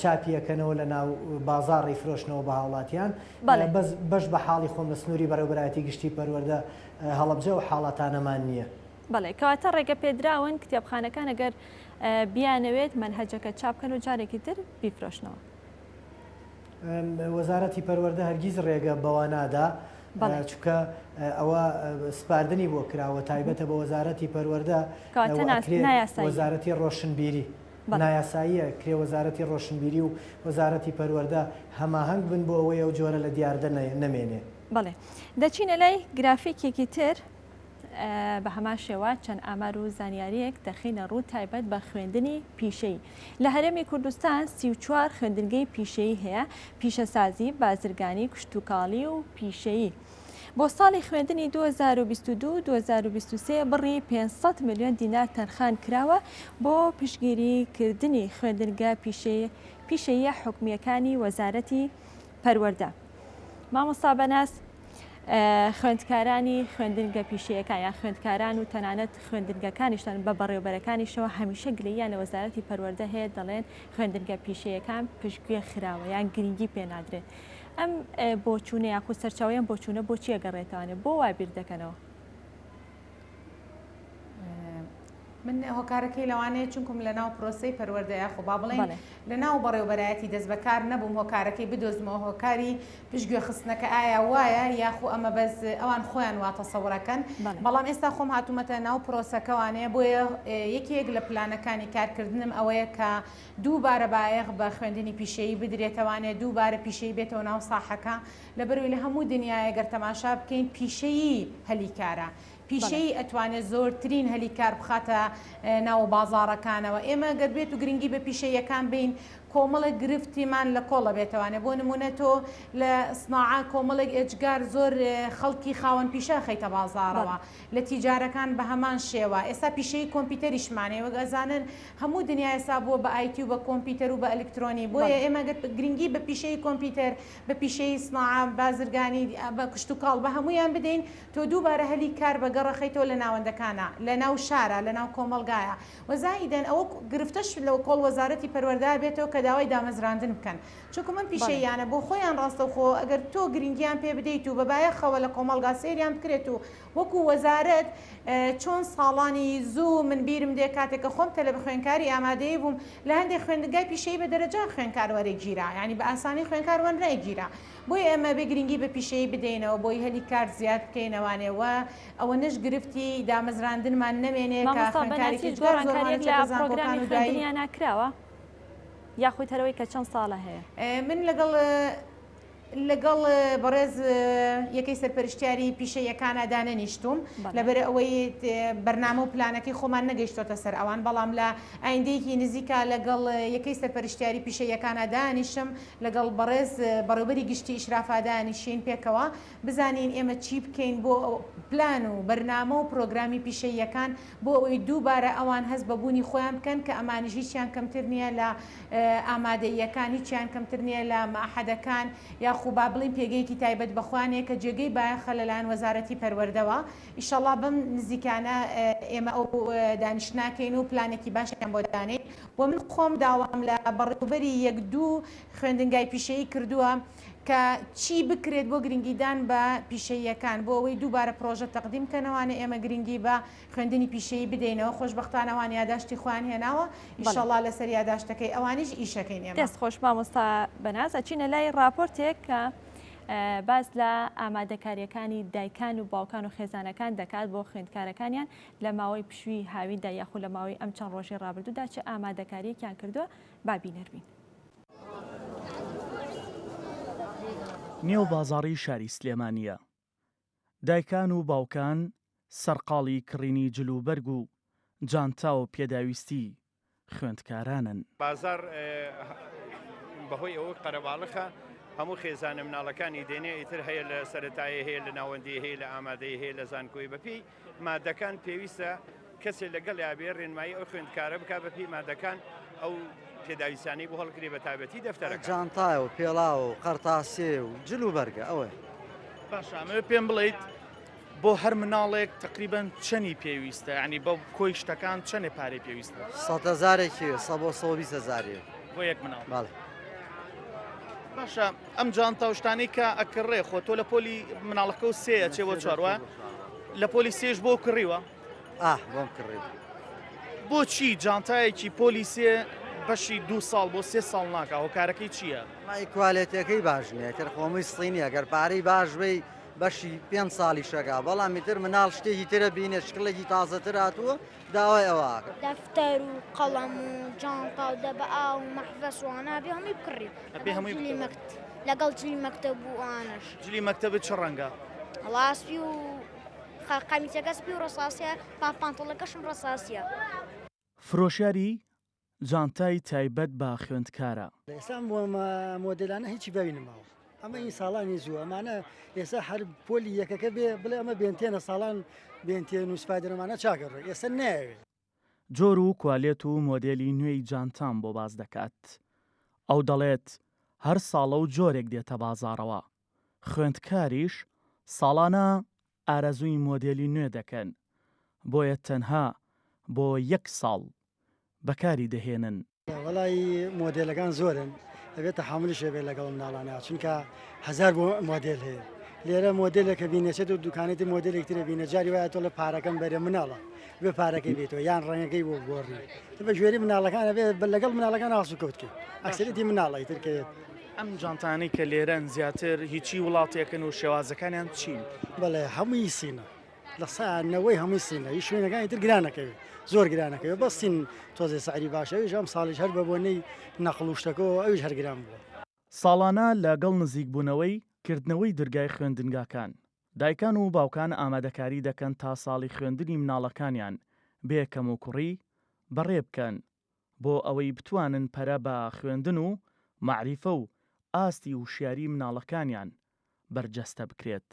چاپیەکەنەوە لە ناو بازاڕی فرۆشنەوە بە هاوڵاتیان. بەش بە حاڵی خۆم لە سنووری بەڕێوەبەرایەتی گشتی پەروەردە هەڵەبجە و حاڵەتانەمان نییە. بەڵێ کەواتە ڕێگە پێدراون کتێبخانەکان ئەگەر بیانەوێت منهەجەکە چاپکەن و جارێکی تر بیفرۆشنەوە. وەزارەتی پەروەردە هەرگیز ڕێگە بەوە نادا چونکە ئەوە سپاردنی بۆ کراوە تایبەتە بە وەزارەتی پەروەردە وەزارەتی ڕۆشنبیری نایاساییە کرێ وەزارەتی ڕۆشنبیری و وەزارەتی پەروەردە هەماهەنگ بن بۆ ئەوەی ئەو جۆرە لە دیاردە نەمێنێ. بەڵێ دەچینە لای گرافیکێکی تر بە هەمان شێوە چەند ئامار و زانیاریەک دەخینە ڕوو تایبەت بە خوێندنی پیشەیی. لە هەرێمی کوردستان 34 خوێندنگەی پیشەیی هەیە، پیشەسازی، بازرگانی، کشتتوکاڵی و پیشەیی. بۆ ساڵی خوێندنی 2022-2023 بڕی 500 میلیۆن دینار تەنخان کراوە بۆ پشتگیریکردنی خوێندنگە پیشەیە حکومیەکانی وەزارەتی پەروەردە. مامۆستا بەناس خوێندکارانی خوێندنگە پیشەیەکان یان خوێندکاران و تەنانەت خوێندنگەکانیشتان بە بەڕێوەبەرەکانیشەوە هەمیشە گلەیان لە وەزارەتی پەروەردە هەیە دەڵێن خوێندنگە پیشەیەکان پشتگوێ خراوە یان گرنگی پێنادرێت. ئەم بۆچوونە یاخود سەرچاویان بۆچوونە بۆچی ئەگەڕێتوانێت بۆ وای بیر دەکەنەوە؟ من هۆکارەکەی لەوانەیە چونکم لە ناو پرۆسەی پەروەردەیە خۆ با بڵێن لە ناو بەڕێوەبەرایەتی دەست بەکار نەبووم هۆکارەکەی بدۆزمەوە هۆکاری پشتگوێ خستنەکە ئایا وایە یاخۆ ئەمە بەس ئەوان خۆیان واتە سەوڕەکەن. بەڵام ئێستا خۆم هاتوومەتە ناو پرۆسەکەوانەیە بۆیە یەکێک لە پلانەکانی کارکردنم ئەوەیە کە دووبارە بایەخ بە خوێندنی پیشەیی بدرێتەوانێت دووبارە پیشەیی بێتەوە ناو ساحەکە لەبەرەوەی لە هەموو دنیاە گەر تەماشا بکەین پیشەیی هەلیکارە. پیشەی ئەتوانێت زۆرترین هەلیکار بخاتە ناو بازاڕەکانەوە. ئێمە گەر بێت و گرنگی بە پیشەیەکان بین کۆمەڵێک گرفتیمان لە کۆڵە بێتوانێت. بۆ نمونە تۆ لە سناعە کۆمەڵێک ئێجگار زۆر خەڵکی خاوەن پیشە خەیتە بازاڕەوە لە تیجارەکان بە هەمان شێوە. ئێستا پیشەی کۆمپیوتەریشمانەیە وەگەزانن هەموو دنیا ئێستا بووە بە ئایتی و بە کۆمپیوتەر و بە ئەلکترۆنی. بۆیە ئێمە گرنگی بە پیشەی کۆمپیوتەر بە پیشەی سناعە بازرگانی بە کشتتوکاڵ بە هەمویان بدەین تۆ دووبارە هەلی کار بەگەڕەخەیتەوە لە ناوەندەکانە لە ناو شارە لە ناو کۆمەلگایە وەزایدەن ئەوە گرفتەش لەو کۆڵ وەزارەتی پەروەردە بێتەوە کە داوای دامەزراندن بکەن. چونکە من پیشەیانە بۆ خۆیان ڕاستەوخۆ ئەگەر تۆ گرنگیان پێ بدەیت و بەبایەخەوە لە کۆمەلگا سێریان بکرێت و وەکو وەزارەت چۆن ساڵانی زوو من بیرم دێ کاتێکە خۆم تەلە بە خوێنکاری ئامادەی بووم لە هەندێک خوێندگای پیشەی بە دەرەجا خوێنکار وەرەگیرا ینی بە ئاسانی خوێنکار وەرنەگیرا. بۆی ئەمە بێ گرنگی بە پیشەی بدەینەوە بۆی هەلی کار زیاد بکەینەوانێەوە ئەوە نش گرفتی دامەزراندنمان نەمێنێ کە خوێنکارێکی گۆڕانکاریەک لە پرۆگرامی خوێندنیان ناکراوە یاخود هەرەوەی کە چەند ساڵە هەیە. من لەگەڵ بەڕێز یەکەی سەرپەرشتیاری پیشەیەکانە دانەنیشتوم لەبەر ئەوەی بەرنامە و پلانەکەی خۆمان نەگەیشتۆتە سەر ئەوان بەڵام لە ئایندەیەکی نزیکە لەگەڵ یەکەی سەرپەرشتیاری پیشەیەکانە دانیشم لەگەڵ بەڕێز بەڕێوەبەری گشتی ئیشرافا دانیشین پێکەوە بزانین ئێمە چی بکەین بۆ پلان و بەرنامە و پرۆگرامی پیشەیەکان بۆ ئەوەی دووبارە ئەوان هەست بەبوونی خۆیان بکەن کە ئەمانیش هیچیان کەمتر نییە لە ئامادەیەکان هیچیان کەمتر نییە لە مەعهەدەکان یاخو با بڵین پێگەیەکی تایبەت بەخوانەیە کە جێگەی بایەخە لەلایەن وەزارەتی پەروەردەوە ئیشەڵا بەم نزیکانە ئێمە ئەو دانیشتناکەین و پلانێکی باشیان بۆ دانێت. بۆ من خۆم داوام لە بەڕێوەبەری یەک دوو خوێندنگای پیشەیی کردووە کە چی بکرێت بۆ گرنگیدان بە پیشەیەکان بۆ ئەوەی دووبارە پرۆژە تەقدیم کەنەوانە ئەمە گرنگی بە خوێندنی پیشەیی بدەینەوە. خۆشبەختانەوان یاداشتی خوان هێناوە ئیشەڵا لەسەر یاداشتەکەی ئەوانیش ئیشەکەین. ئێمە دەست خۆش مامۆستا بەناز ئەچینە لای راپۆرتێک کە باز لە ئامادەکاریەکانی دایکان و باوکان و خێزانەکان دەکات بۆ خوێندکارەکانیان لە ماوەی پشووی هاویندا یاخود لە ماوەی ئەم چەند ڕۆژی ڕابردوودا چه ئامادەکاریەکیان کردووە بابینەربین. نێو بازاڕی شاری سلێمانیە دایکان و باوکان سەرقاڵی کڕینی جلوبەرگ و جانتا و پێداویستی خوێندکارانن. بازار بەهۆی ئەوە قەرەباڵخە هەموو خێزانە مناڵەکانی دێنێ ئیتر هەیە لە سەرەتایە هەیە لە ناوەندی هەیە لە ئامادەی هەیە لە زانکۆی بەپی مادەکان پێویستە کەسێ لەگەڵ یابێ ڕێنمایی ئەو خوێندکارە بک بەپی مادەکان ئەو پێداویستانی بۆ هەڵگری بە تایبەتی دەفتەرەکە جانتای و پێڵا و قەرتاسێ و جلوبەرگە ئەوە باش ئەمە پێم بڵیت بۆ هەر مناڵێک تقریبان چەنی پێویستە ینی بەو کۆی شتەکان چەنێ پارەی پێویستە 100,000 بۆ 120,000 بۆ یەک مناڵ. باڵێ باشە ئەم جانتا و شتانەی کە ئەکڕێ خۆ تۆ لە پۆلی مناڵەکە و سێە چێ بۆ چواروە لە پۆلی سێش بۆ کڕیوە بۆم کڕی بۆچی جانتایەکی پۆلی سێ بەشی 2 ساڵ بۆ 3 ساڵ ناکە هۆکارەکەی چییە؟ مای کوالێتەکەی باش نییە تر خۆمی سڵینی ئەگەر پارەی باش بی بەشی 5 ساڵی شەکا بەڵامی تر مناڵ شتێکی ترە بینێ شکڵێکی تازەتر هاتووە داوای ئەوواکە دەفتەر و قەڵەم و جانتا و دەبە و مەحڤەس وانە بێ هەمووی بکڕی لەگەڵ جلی مەکتەب و ئانەش جلی مەکتەبت چ ڕەنگە؟ هەڵاسپی و قامیچەکە سپی و ڕەساسیە پاپانتۆڵەکەشم ڕەساسیە. فرۆشیاری جانتای تایبەت بە خوێندکارە. ئێستا مۆدلانە هیچی باوی نماوە. ئەمە این ساڵانی زوو ئەمانە ئێستا هەر پۆلی یەکەکە بێ بڵێ ئەمە بێنتێنە ساڵان بێنتێن و سوپایدەرمانە چاگەڕێ ئێستا ناوێت. جۆر و کوالێت و مۆدێلی نوێی جانتان بۆ باز دەکات. ئەو دەڵێت هەر ساڵە و جۆرێک دێتە بازاڕەوە. خوێندکاریش ساڵانە ئارەزووی مۆدێلی نوێ دەکەن. بۆیە تەنها بۆ 1 ساڵ بەکاری دەهێنن. وەڵی مۆدلەکان زۆرن دەبێت تەحاملیشێ بێت لەگەڵ مناڵانە چونکە 1000 بۆ مۆدل هەیە. لێرە مۆدلێکە بینێچێت و دوکانێتی مۆدلێکترە بینە جاری وایە تۆ لە پارەکەم بەرێ مناڵە بێ پارەکەی بێتەوە یان ڕەنگەکەی بۆ گۆڕی بە ژێری مناڵەکانە بێت لەگەڵ مناڵەکان ئاسو کەوتکە ئەکسەرەتی مناڵی ترکەوێت. ئەم جانتانی کە لێرەن زیاتر هیچی وڵاتێکن و شێوازەکانیان چین؟ بەڵێ هەمووی سینە لە سانەوەی هەمووی سینە هیچ شوێنەکانی تر گرانەکەوێت زۆر گرانەکەوێت بە سین تۆزێ سعری باشەویش ئەم ساڵیش هەر بە بۆنەی نەخڵوشتەکەەوە ئەویش هەرگران بووە. ساڵانە لەگەڵ نزیکبوونەوەی کردنەوەی دورگای خوێندنگاکان دایکان و باوکان ئامادەکاری دەکەن تا ساڵی خوێندنی مناڵەکانیان بێکەم و کوڕی بەڕێ بکەن بۆ ئەوەی بتوانن پەرە بە خوێندن و معریفە و ئاستی وشیاری مناڵەکانیان بەرجەستە بکرێت.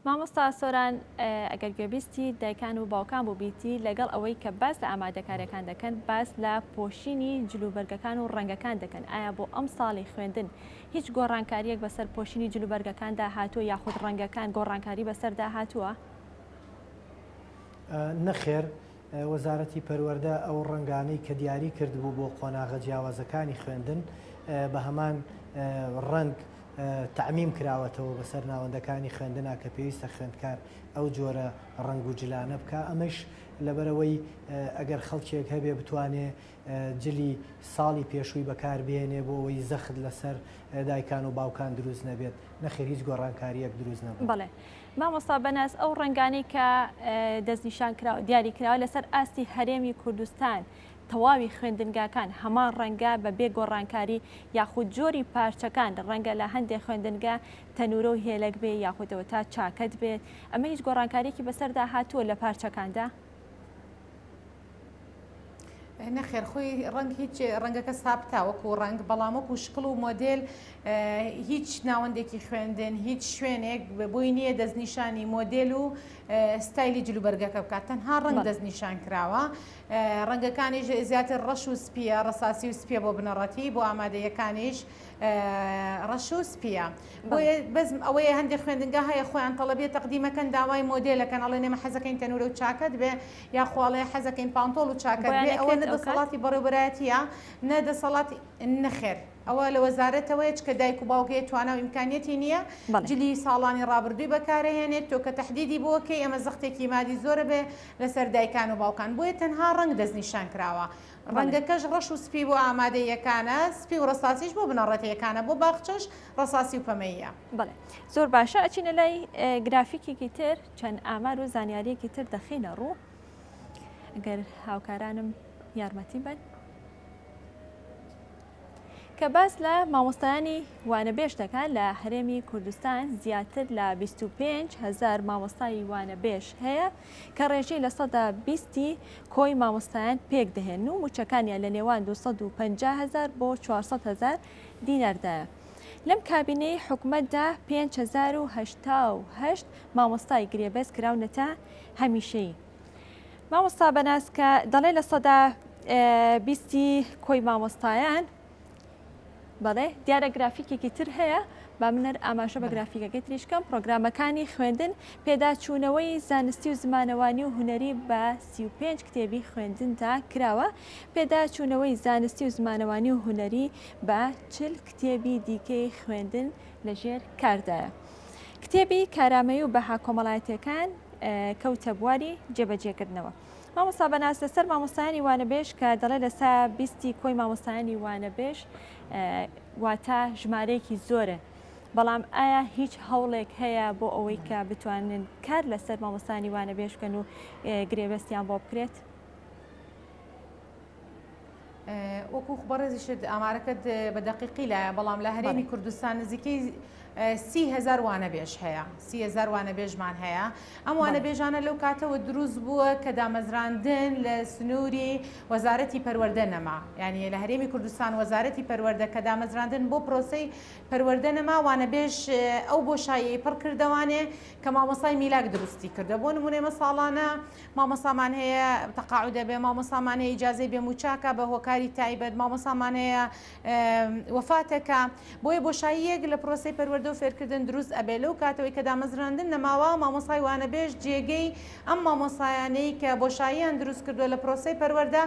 مامۆستا سۆران ئەگەر گوێبیستی دایکان و باوکان بۆ بیتی لەگەڵ ئەوەی کە باس لە ئامادەکاریەکان دەکەن باس لە پۆشینی جلوبەرگەکان و ڕەنگەکان دەکەن. ئایا بۆ ئەم ساڵی خوێندن هیچ گۆڕانکاریەک بەسەر پۆشینی جلوبەرگەکاندا هاتووە یاخود ڕەنگەکان گۆڕانکاری بەسەردا هاتووە؟ نەخێر وەزارەتی پەروەردە ئەو ڕەنگانەی کە دیاری کردبوو بۆ قۆناغە جیاوازەکانی خوێندن بە هەمان ڕەنگ تعمیم کراوەتەوە بەسەر ناوەندەکانی خوێندنا کە پێویستە خوێندکار ئەو جۆرە ڕنگ و جلانە بکە. ئەمەش لەبەرەوەی ئەگەر خەڵکێک هەبێ بتوانێ جلی ساڵی پێشووی بەکاربێنێ بۆ ئەوەی زەخت لەسەر دایکان و باوکان دروست نەبێت نەخێر هیچ گۆڕانکاریەک دروست نەبێت. بەڵێ مامۆستا بەناس ئەو ڕنگانی کە دەستنیشان دیاری کراوە لەسەر ئاستی هەرێمی کوردستان تەواوی خوێندنگاکان هەمان ڕەنگە بە بێ گۆڕانکاری یاخود جۆری پارچەکان ڕەنگە لە هەندێک خوێندنگا تەنورە و هێلک بێ یاخودەوە تا چاکەت بێت ئەمە هیچ گۆڕانکاریەکی بەسەردا هاتووە لە پارچەکاندا؟ نەخێر خۆی ڕنگ هیچ ڕەنگەکە سابتا وەکو ڕنگ بەڵام وەکو شکڵ و مۆدل هیچ ناوەندێکی خوێندن هیچ شوێنێک بۆی نییە دەستنیشانی مۆدل و ستایلی جلوبەرگەکە بکات تەنها ڕنگ دەستنیشان کراوە. ڕەنگەکانیش زیاتر ڕەش و سپیە ڕەساسی و سپیە بۆ بنەڕەتی بۆ ئامادەیەکانیش ڕەش و سپیە بۆیە بەزم ئەوەیە هەندێک خوێندنگا هەیە خۆیان تەڵەبێت تەقدیمەکەن داوای مۆدلەکەن ئەڵێ نێمە حەزەکەین تەنورە و چاکەت بێ یا خواڵێ حەزەکەین پانتۆڵ و چاکەت بێ ئەوە نەدەسەڵاتی بەڕێوەبەرایەتیە نەدەسەڵاتی نەخێر ئەوە لە وەزارەتەوەی کە دایک و باوکێت توانە و ئیمکانیەتی نییە جلی ساڵانی ڕابردووی بەکارهێنێت تۆ کە تەحدیدی بۆکەی ئەمە زەختێکی مادی زۆرە بێ لەسەر دایکان و باوکان بۆیە تەنها ڕنگ دەستنیشان کراوە. ڕەنگەکەش ڕەش و سپی بۆ ئامادەیەکانە سپی و ڕەساسیش بۆ بنەڕەتیەکانە بۆ باخچەش ڕەساسی و پەمەیە. بڵێ زۆر باشە ئەچینە لای گرافیکێکی تر چەند ئامار و زانیاریەکی تر دەخینە ڕوو ئەگەر هاوکارانم یارمەتی بن کە باس لە مامۆستایانی وانەبێژ دەکات لە هەرێمی کوردستان زیاتر لە 25,000 مامۆستای وانەبێژ هەیە کە ڕێژەی لە 120 کۆی مامۆستایان پێک دەهێن و موچەکانیان لە نێوان 250,000 بۆ 400,000 دیناردایە. لەم کابینەی حکوومەتدا 5,088 مامۆستای گرێبەست کراونەتە هەمیشەیی. مامۆستا بەناسکە دەڵێ لە 120 کۆی مامۆستایان بەڵێ دیارە گرافیکێکی تر هەیە با منەر ئاماژە بە گرافیکەکەی تریشکەم پرۆگرامەکانی خوێندن پێداچوونەوەی زانستی و زمانەوانی و هوەری بە 35 کتێبی خوێندندا کراوە پێداچوونەوەی زانستی و زمانەوانی و هوەری بە 40 کتێبی دیکەی خوێندن لەژێر کاردایە. کتێبی کارامەیی و بەها کۆمەڵایەتەکان کەوتە بواری جێبەجێکردنەوە. مامۆستا بەناس لەسەر مامۆستایانی وانەبێژ کە دەڵێ لەسا بیستی کۆی مامۆستایانی وانەبێژ واتە ژمارەیەکی زۆرە. بەڵام ئایا هیچ هەوڵێک هەیە بۆ ئەوەی کە بتوانن کار لەسەر مامۆستانی وانەبێژ بکەن و گرێبەستیان بۆ بکرێت؟ وەکو بەڕێزیشت ئامارەکەت بە دقیقی لایە، بەڵام لە هەرێمی کوردستان نزیکەی 30,000 وانەبێژ هەیە، 30,000 وانەبێژمان هەیە. ئەم وانەبێژانە لەو کاتەوە دروست بووە کە دامەزراندن لە سنووری وەزارەتی پەروەردە نەما، یعنی لە هەرێمی کوردستان وەزارەتی پەروەردە کە دامەزراندن بۆ پرۆسەی پەروەردە نەما وانەبێژ ئەو بۆشایەی پڕ کردوانێ کە مامۆسای میلاک دروستی کردە. بۆ نمونێ مەساڵانە مامۆسامان هەیە تەقاعودە بێ، مامۆسامان هەیە ئیجازەی بێموچاکە بە هۆکاری تایبەت، مامۆسامان هەیە وەفاتەکە. بۆیە بۆشاییەک لە پرۆسەی پەروەردە و فێرکردن دروست ئەبێ. لەو کاتەوەی کە دامەزراندن نەماوە مامۆسای وانەبێژ جێگەی ئەم مامۆسایانەی کە بۆشاییان دروست کردووە لە پرۆسەی پەروەردە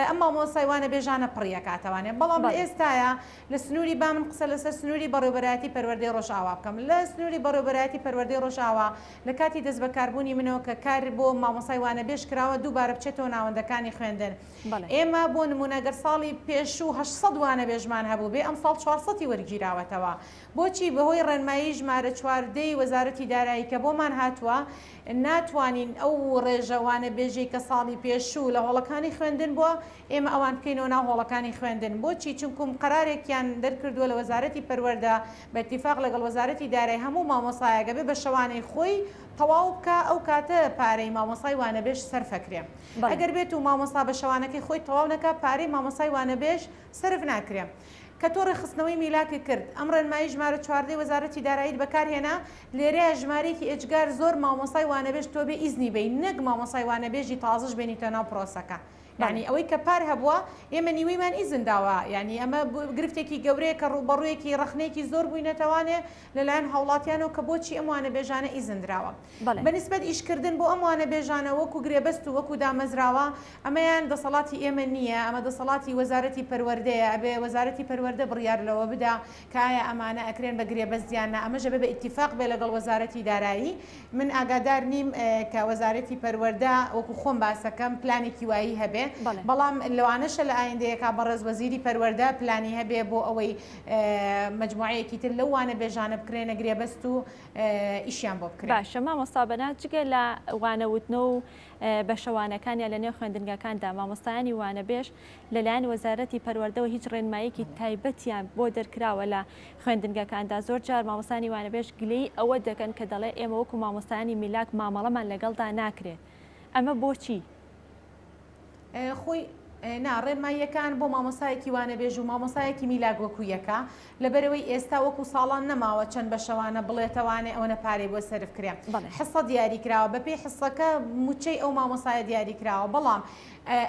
ئەم مامۆسای وانەبێژانە پڕیە کاتەوانێت. بەڵام لە ئێستاە لە سنووری با من قسە لەسەر سنووری بەڕێوەبەرایەتی پەروەردەی ڕۆژئاوا بکەم. لە سنووری بەڕێوەبەرایەتی پەروەردەی ڕۆژئاوا لە کاتی دەست بەکاربوونی منەوە کە کار بۆ مامۆسای وانەبێژ کراوە دووبارە بچێتەوە ناوەندەکانی خوێندن. ئێمە بۆ نمونە گەر ساڵی پێشوو 800 وانەبێژمان هەبوو بێ، ئەم ساڵ 400 وەرگیراوەتەوە. بۆچی؟ بەهۆی ڕێنمایی ژمارە 4 وەزارەتی دارایی کە بۆمان هاتووە ناتوانین ئەو ڕێژەوانە بێژەی کە ساڵی پێشوو لە هۆڵەکانی خوێندن بووە ئێمە ئەوان بکەینەوە ناو هۆڵەکانی خوێندن. بۆچی؟ چونکم قەرارێکیان دەرکردووە لە وەزارەتی پەروەردە بە اتیفاق لەگەڵ وەزارەتی دارایی هەموو مامۆسایەکە بێ بە شەوانەی خۆی تەواو بکە، ئەو کاتە پارەی مامۆسای وانەبێژ سەرفەکرێ. ئەگەر بێت و مامۆستا بە شەوانەکەی خۆی تەواو نەکە پارەی مامۆسای وانەبێژ سەرف ناکرێ. کە تۆ ڕێخستنەوەی میلاکی کرد ئەم ڕێنمایی ژمارە 4 وەزارەتی دارایی بەکارهێنا، لێرەیە ژمارەیەکی ئێجگار زۆر مامۆسای وانەبێژ تۆ بێ ئیزنی بێ، نەک مامۆسای وانەبێژی تازەش بێنیتە ناو پرۆسەکە. یعنی ئەوەی کە پار هەبووە ئێمە نیوەیمان ئیزن داوە، یعنی ئەمە گرفتێکی گەورەیە کە ڕوبەڕوویەکی ڕخنەیەکی زۆر بووینەتەوانێ لەلایەن هاوڵاتیانەوە کە بۆچی ئەم وانەبێژانە ئیزن دراوە. بەنسبەت ئیشکردن بۆ ئەم وانەبێژانە وەکو گرێبەست و وەکو دامەزراوە ئەمەیان دەسەڵاتی ئێمە نییە، ئەمە دەسەڵاتی وەزارەتی پەروەردەیە. ئەبێ وەزارەتی پەروەردە بڕیار لەوە بدا کە ئایا ئەمانە ئەکرێن بە گرێبەستیانە، ئەمەژە بە ئیتیفاق بێ لەگەڵ وەزارەتی دارایی. من ئاگادار نیم کە وەزارەتی پەروەردە وەکو خۆم باسەکەم پلانێکی وایی هەبێ، بەڵام لەوانەشە لە ئایندەیەکا بەڕێز وەزیری پەروەردە پلانی هەبێ بۆ ئەوەی مجموعەیەکی تر لەو وانەبێژانە بکرێنە گرێبەست و ئیشیان بۆ بکرێن. باشە مامۆستا بەنات جگە لە وانەوتنە و بە شەوانەکانیان لە نێو خوێندنگەکاندا مامۆستایانی وانەبێژ لەلایەن وەزارەتی پەروەردەوە هیچ ڕێنماییەکی تایبەتیان بۆ دەرکراوە لە خوێندنگەکاندا. زۆر جار مامۆستانی وانەبێژ گلەی ئەوە دەکەن کە دەڵێ ئێمە وەکو مامۆستایانی میلاک مامەڵەمان لەگەڵدا ناکرێت. ئەمە بۆچی؟ خۆی ڕێنماییەکان بۆ مامۆسایەکی وانەبێژ و مامۆسایەکی میلاک وەکو یەکە لەبەرەوەی ئێستا وەکو ساڵان نەماوە چەند بە شەوانە بڵێتەوانێ ئەوە پارەی بۆ سەرف کرێ. حسە دیاری کراوە بەپێی حسەکە موچەی ئەو مامۆسایە دیاری کراوە، بەڵام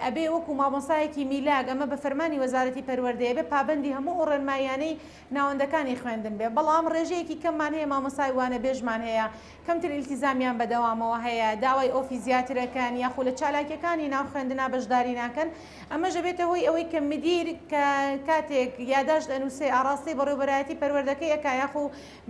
ئەبێ وەکو مامۆسایەکی میلاک ئەمە بە فەرمانی وەزارەتی پەروەردەیە بێ پابەندی هەموو ڕێنماییانەی ناوەندەکانی خوێندن بێ. بەڵام ڕێژەیەکی کەممان هەیە مامۆسای وانەبێژمان هەیە کەمتر ئیلتیزامیان بەدەوامەوە هەیە، داوای ئۆفی زیاترەکان یاخۆ لە چالاکیەکانی ناو خوێندنا بەشداری ناکەن. ئەمەژە بێتە هۆی ئەوەی کە مدیر کە کاتێک یاداشت ئەنووسێ ئاڕاستی بەڕێوەبەرایەتی پەروەردەکەی ئەکا یاخۆ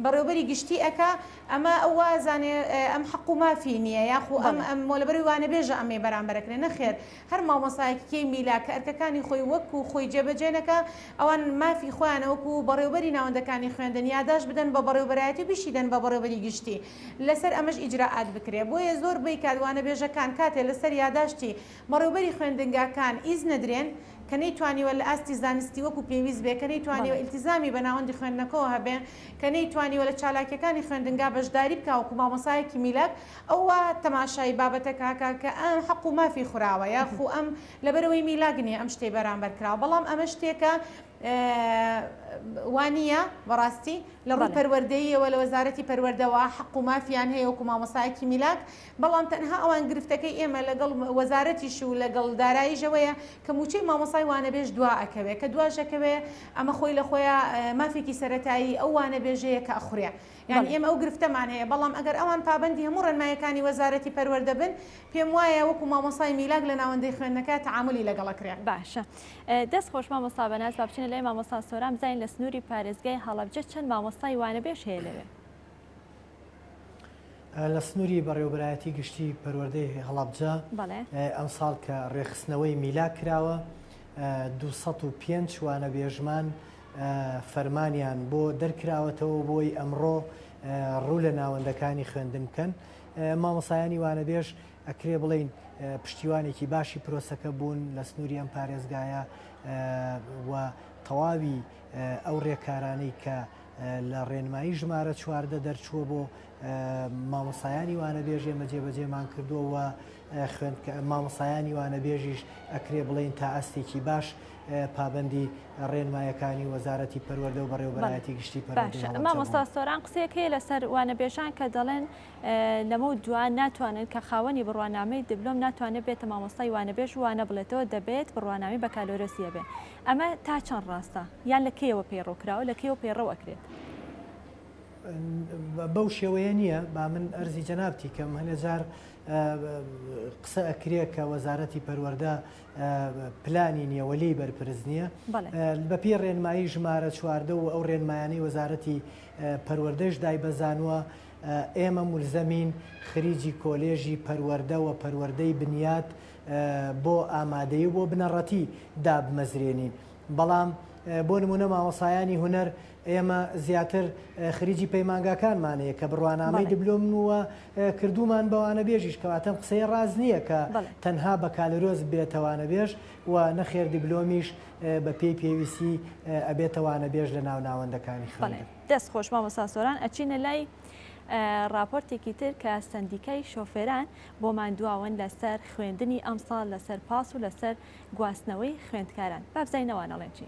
بەڕێوەبەری گشتی ئەکا ئەمە ئەو وازانێ ئەم حەق و مافی نییە یاخۆ ئەم مۆلەبەری وانەبێژە ئەمێ بەرامبەرەکرێ. نەخێر، هەر مامۆسایەکی میلاک کە ئەرکەکانی خۆی وەکو خۆی جێبەجێنەکە ئەوان مافی خۆیانە وەکو بەڕێوەبەری ناوەندەکانی خوێندن یاداش بدەن بە بەڕێوەبەرایەتی و بیشیدەن بە بەڕێوەبەری گشتی لەسەر ئەمەش ئیجراعات بکرێ. بۆیە زۆر بەی کاروانەبێژەکان کاتێ لەسەر یاداشتی بەڕێوەبەری خوێندنگاکان ئیز نەدرێن کە نەیتوانیوە لە ئاستی زانستی وەکو پێویست بێ، کە نەیتوانیوە ئیلتیزامی بە ناوەندی خوێندنەکەەوە هەبێ، کە نەیتوانیوە لە چالاکیەکانی خوێندنگا بەشداری بکە وەکو مامۆسایەکی میلاک ئەوە تەماشای بابەتە کاکە کە ئەم حەق و مافی خوراوە یاخو ئەم لەبەرەوەی میلاک نییە ئەم شتەی بەرامبەر کراوە. بەڵام ئەمە شتێکە وانە بەڕاستی لە ڕووی پەروەردەییەوە لە وەزارەتی پەروەردەوە حەق و مافیان هەیە وەکو مامۆسایەکی میلاک، بەڵام تەنها ئەوان گرفتەکەی ئێمە لەگەڵ وەزارەتیش و لەگەڵ داراییژەوەیە کە موچەی مامۆسای وانەبێژ دوا ئەکەوێ کە دواژەکەوێ ئەمە خۆی لە خۆیان مافێکی سەرەتایی ئەو وانەبێژەیە کە ئەخورێ. یعنی ئێمە ئەو گرفتەمان هەیە، بەڵام ئەگەر ئەوان پابەندی هەموو ڕێنمایەکانی وەزارەتی پەروەردە بن پێم وایە وەکو مامۆسای میلاک لە ناوەندەی خوێندنەکە تعاملی لەگەڵەکرێ. باشە دەست خۆش مامۆستا بەناز با بچینە لای مامۆستا سۆرام بزانین لە سنووری پارێزگای هەڵەبجە چەند مامۆستای وانەبێژ هەیە لەوێ؟ لە سنووری بەڕێوەبەرایەتی گشتی پەروەردەی هەڵابجا ئەم ساڵ کە ڕێخستنەوەی میلا کراوە 205 وانە بێژمان فەرمانیان بۆ دەرکراوەتەوە بۆی ئەمڕۆ ڕوو لە ناوەندەکانی خوێندن بکەن. مامۆسایانی وانەبێژ ئەکرێ بڵین پشتیوانێکی باشی پرۆسەکە بوون لە سنووری ئەم پارێزگایە و تەواوی ئەو ڕێکارانەی کە لە ڕێنمایی ژمارە 14 دەرچووە بۆ مامۆسایانی وانەبێژ ئێمە جێبەجێمان کردووە و مامۆسایانی وانەبێژیش ئەکرێ بڵین تا ئەستێکی باش پابندی ڕێنمایەکانی وەزارەتی پەروەردە و بەڕێوەبەرایەتی گشتی پەروەردەی مامۆستا سۆران قسەیەک هەیە لەسەر وانەبێژان کە دەڵێن لەمە دوان ناتوانن کە خاوەنی بڕوانامەی دیبلۆم ناتوانێت بێتە مامۆستای وانەبێژ وانە بڵێتەوە دەبێت بڕوانامی بەکالۆرەسیە بێ. ئەمە تا چەند ڕاستە یان لە کێوە پەیڕۆکراوە لە کێوە پەیڕەو ئەکرێت؟ بەو شێوەیە نییە با من ئەرزی جەنابتی کەم هەنێجار قسە ئەکرێت کە وەزارەتی پەروەردە پلانی نییە وەلی بەرپرس نییە بەپی ڕێنمایی ژمارە 14 و ئەو ڕێنمایانی وەزارەتی پەروەردەش دایبەزانووە ئێمە مولزەمین خریجی کۆلێژی پەروەردە و پەروەردەی بنیات بۆ ئامادەی و بۆ بنەڕەتی دابمەزرێنین. بەڵام بۆ نمونە مامۆسایانی هونەر ئێمە زیاتر خریجی پەیمانگاکانمانەیە کە بڕوانامەی دیبلۆم وە کردومان بەوانە بێژیش کەواتەم قسەی ڕاز نییە کە تەنها بە کالۆرۆز بێتەوانە بێژ و نەخێر دیبلۆمیش بە پێی پێویستی ئەبێتەوانە بێژ لە ناو ناوەندەکانی خوێندن. دەست خۆش مامۆستا سۆران ئەچینە لای راپۆرتێکی تر کە سندیکای شۆفێران بۆ مادواون لەسەر خوێندنی ئەمساڵ لەسەر پاس و لەسەر گواستنەوەی خوێندکاران بابزینەوانەڵێن چی؟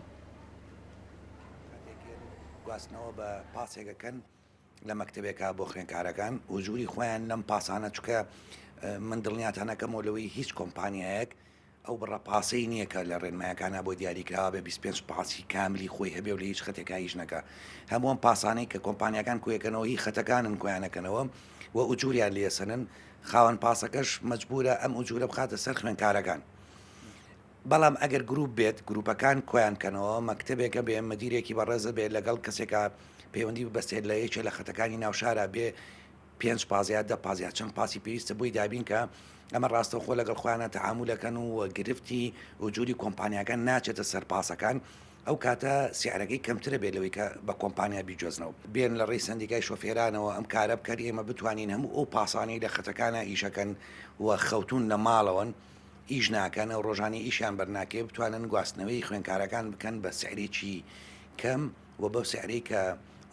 گواستنەوە بە پاسێکەکەن لە مەکتەبێکا بۆ خوێندکارەکان و ژووری خۆیان لەم پاسانە چکە من دڵنیاتانەکەمەوە لەوەی هیچ کۆمپانیایەک ئەو بڕە پاسەی نییە کە لە ڕێنمایەکانە بۆ دیاریکراوە بە 25 پاسی کاملی خۆی هەبێ و لە هیچ خەتێکا هیچ نەکە. هەمووەم پاسانەی کە کۆمپانیەکان کوێکەنەوە هی خەتەکانن کۆیانەکەنەوە و ئوجوریان لێسەنن خاوەن پاسەکەش مەجبورە ئەم ئوجورە بخاتە سەر خوێندکارەکان. بەڵام ئەگەر گروپ بێت گروپەکان کۆیانکەنەوە مەکتەبێکە بێ مەدیرێکی بەڕێزە بێت لەگەڵ کەسێکە پەیوەندی ببەستێت لە یەکێ لە خەتەکانی ناوشارە بێ 5 پازیات 10 پازیات چەند پاسی پێویستە بۆی دابین کە ئەمە ڕاستەوخۆ لەگەڵ خۆیانە تەعامولەکەن و گرفتی وجوری کۆمپانیەکان ناچێتە سەر پاسەکان ئەو کاتە سیارەکەی کەمترە بێت لەوەی کە بە کۆمپانیا بیجۆزنەوە بێن لە ڕێی سندیکای شۆفێرانەوە ئەم کارە بکەر ئێمە بتوانین هەموو ئەو پاسانی لە خەتەکانە ئیشەکەن و خەوتون لە ماڵەوەن ئیش ناکەن و ڕۆژانی ئیشیان بەرناکێ بتوانن گواستنەوەی خوێندکارەکان بکەن بە سعرێکی کەم و بەو سعرەی کە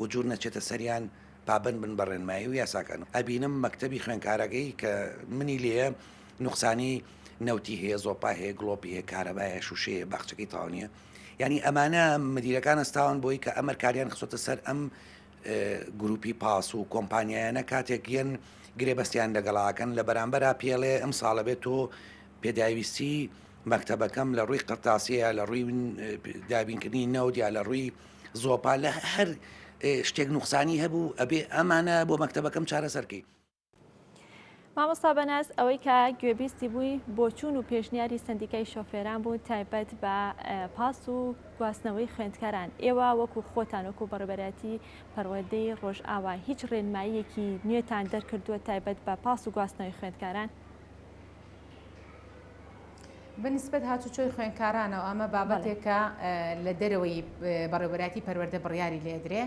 وجور نەچێتە سەریان پابند بن بە ڕێنمایی و یاساکەن. ئەبینم مەکتەبی خوێندکارەکەی کە منی لێە نوقسانی نەوتی هەیە زۆپا هەیە گڵۆپی هەیە کارەبایە شوشەیە باخچەکەی تاوانیە یعنی ئەمانە مدیرەکان ئەستاون بۆی کە ئەمە کاریان خسۆتە سەر ئەم گروپی پاس و کۆمپانیایانە کاتێک گەن گرێبەستیان لەگەڵاکەن لە بەرامبەر پێڵێ ئەم ساڵە بێت تۆ پێداویستی مەکتەبەکەم لە ڕووی قەرتاسیە لە ڕووی دابینکردنی نەودیا لە ڕووی زۆپا لە هەر شتێک نوقسانی هەبوو ئەبێ ئەمانە بۆ مەکتەبەکەم چارەسەرکەی. مامۆستا بەناز ئەوەی کە گوێبیستی بووی بۆچوون و پێشنیاری سندیکای شۆفێران بوو تایبەت بە پاس و گواستنەوەی خوێندکاران ئێوە وەکو خۆتان وەکو بەڕێوەبەرەتی پەروەردەی ڕۆژئاوا هیچ ڕێنماییەکی نوێتان دەرکردووە تایبەت بە پاس و گواستنەوەی خوێندکاران؟ بنسبەت هاتوچۆی خوێندکارانەوە ئەمە بابەتێکە لە دەرەوەی بەڕێوەبەرەتی پەروەردە بڕیاری لێدرێ.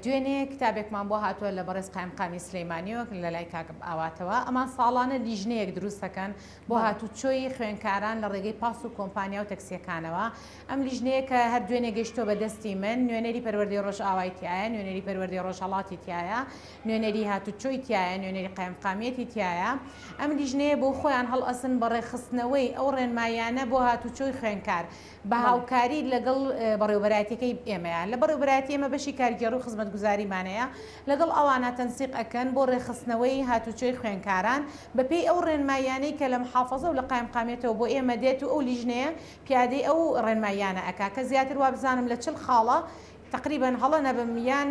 دوێنێ کتابێکمان بۆ هاتووە لە بەڕێز قایمقامی سلەیمانیەوە لە لای کاک ئاواتەوە ئەمان ساڵانە لیژنەیەک دروستەکەن بۆ هاتوچۆی خوێندکاران لە ڕێگەی پاس و کۆمپانیا و تەکسیەکانەوە. ئەم لیژنەیە کە هەر دوێنێ گەیشتۆ بە دەستی من نوێنەری پەروەردەی ڕۆژئاوای تایە نوێنەری پەروەردەی ڕۆژهەڵاتی تایە نوێنەری هاتوچۆی تایە نوێنەری قایمقامیەتی تایە. ئەم لیژنەیە بۆ خۆیان هەڵئەسن بەڕێخستنەوەی ئەو ڕێنمایانە بۆ هاتوچۆی خوێندکار بە هاوکاری لەگەڵ بەڕێوەبەرایەتەکەی ئێمەیان لە بەڕێوەبەرایەتی ئێمە بەشی کارگێڕی و خزمەتگوزاریمانەیە لەگەڵ ئەوانە تەنسیق ئەکەن بۆ ڕێخستنەوەی هاتوچۆی خوێندکاران بەپێی ئەو ڕێنمایانەی کە لە محافەزە و لە قایمقامێتەوە بۆ ئێمە دێت و ئەو لیژنەیە پیادەی ئەو ڕێنمایانە ئەکا کە زیاتر وا بزانم لە 40 خاڵە تقریبا هەڵە نەبمیان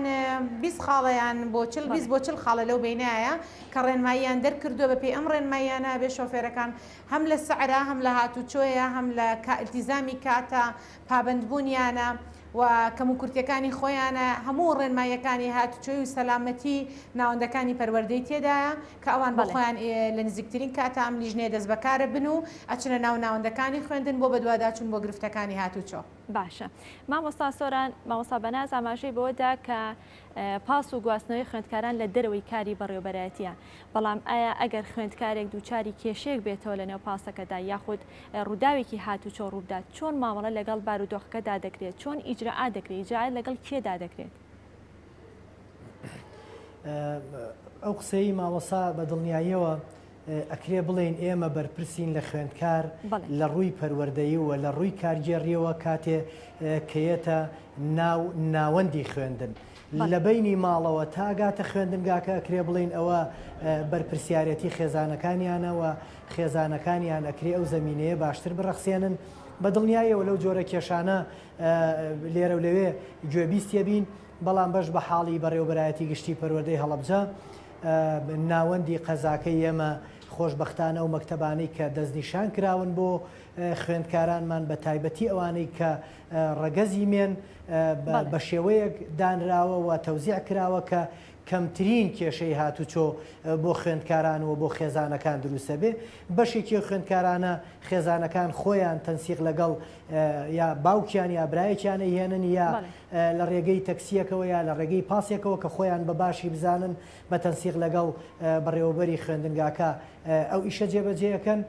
20 خاڵەیان بۆ 20 بۆ 40 خاڵە لەو بینایە کە ڕێنماییان دەرکردووە بەپێی ئەم ڕێنمایانە بێ شۆفێرەکان هەم لە سەعرا هەم لە هاتوچۆیە هەم لە ئیلتیزامی کاتە پابندبوونیانە و کەم و کورتەکانی خۆیانە هەموو ڕێنمایەکانی هاتوچۆی و سەلامەتی ناوەندەکانی پەروەردەی تێدایە کە ئەوان بە خۆیان لە نزیکترین کاتە ئەم لیژنەیە دەست بەکارە بن و ئەچنە ناو ناوەندەکانی خوێندن بۆ بەدواداچوون بۆ گرفتەکانی هاتوچۆ. باشە مامۆستا سۆران مامۆستا بەناز ئاماژەی بۆدا کە پاس و گواستنەوەی خوێندکاران لە دەرەوەی کاری بەڕێوەبەرایەتیە بەڵام ئایا ئەگەر خوێندکارێک دووچاری کێشەیەک بێتەوە لە نێو پاسەکەدا یاخود ڕووداوێکی هاتوچۆ ڕوودات چۆن مامەڵە لەگەڵ بارودۆخەکەدا دەکرێت چۆن ئیجرعا دەکرێت ئیجرعا لەگەڵ کێدا دەکرێت؟ ئەو قسەی مامۆسا بە دڵنیاییەوە ئەکرێ بڵێن ئێمە بەرپرسین لە خوێندکار لە ڕووی پەروەردەیی و لە ڕووی کارگێڕیەوە کاتێ کەیەتە ناوەندی خوێندن لە بینی ماڵەوە تاگاتە خوێندنگاکە ئەکرێ بڵین ئەوە بەرپرسیارەتی خێزانەکانیانەوە خێزانەکانیان ئەکرێ ئەو زمینەیە باشتر بڕەخسێنن بە دڵنیاییەوە لەو جۆرە کێشانە لێرە و لەوێ گوێبیستە بین بەڵام بەش بە حاڵی بەڕێوەبەرایەتی گشتی پەروەردەی هەڵەبجە ناوەندی قەزاکەی ئێمە خۆشببختانە و مەکتەبانەی کە دەستنیشان کراون بۆ خوێندکارانمان بە تایبەتی ئەوانەی کە ڕەگەزی مێن بە شێوەیەک دانراوە و تەوزیع کراوە کە کەمترین کێشەی هاتوچۆ بۆ خوێندکاران و بۆ خێزانەکان دروستە بێ بەشێکی خوێندکارانە خێزانەکان خۆیان تەنسیق لەگەڵ یا باوکیان یا برایەکیانە هێنن یا لە ڕێگەی تەکسیەکەوە یا لە ڕێگەی پاسێکەوە کە خۆیان بە باشی بزانن بە تەنسیق لەگەڵ بەڕێوەبەری خوێندنگاکە ئەو ئیشە جێبەجێەکەن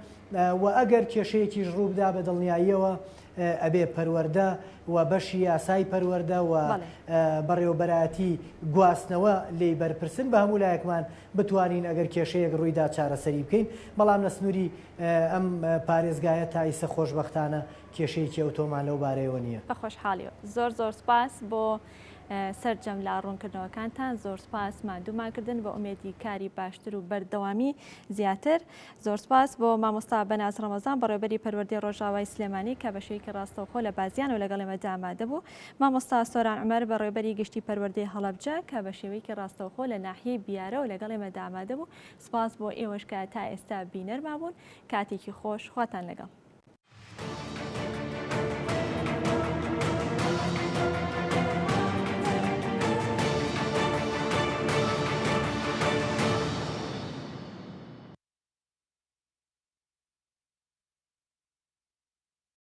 و ئەگەر کێشەیەکیش ڕوو بدا بە دڵنیاییەوە ئەبێ پەروەردە و بەشی یاسای پەروەردە و بەڕێوەبەرایەتی گواستنەوە لێی بەرپرسن بە هەموو لایەکمان بتوانین ئەگەر کێشەیەک ڕوویدا چارەسەری بکەین بەڵام لە سنووری ئەم پارێزگایە تایسە خۆشببختانە کێشەیەکی ئەوتۆمان لەو بارەیەوە نییە. بە خۆشحاڵیەوە زۆر سپاس بۆ سەررجەم لا ڕوونکردنەوەکانتان زۆر سپاس مادووماکردن بە ئومێدی کاری باشتر و بەردەوامی زیاتر زۆر سپاس بۆ مامۆستا بەناز ڕەمەزان بەڕێوەبەری پەروەردەی ڕۆژاوای سلێمانی کە بەشەیەکی ڕاستەوخۆ لە بازیان و لەگەڵ ئێمە ئامادە بوو مامۆستا سۆران عومەر بەڕێوەبەری گشتی پەروەردەی هەڵەبجە کە بە شێوەیەکی ڕاستەوخۆ لە ناحیەی بیارە و لەگەڵ ئێمە ئامادە بوو سپاس بۆ ئێوەش کە تا ئێستا بینەرما بوون کاتێکی خۆش خواتان لەگەڵ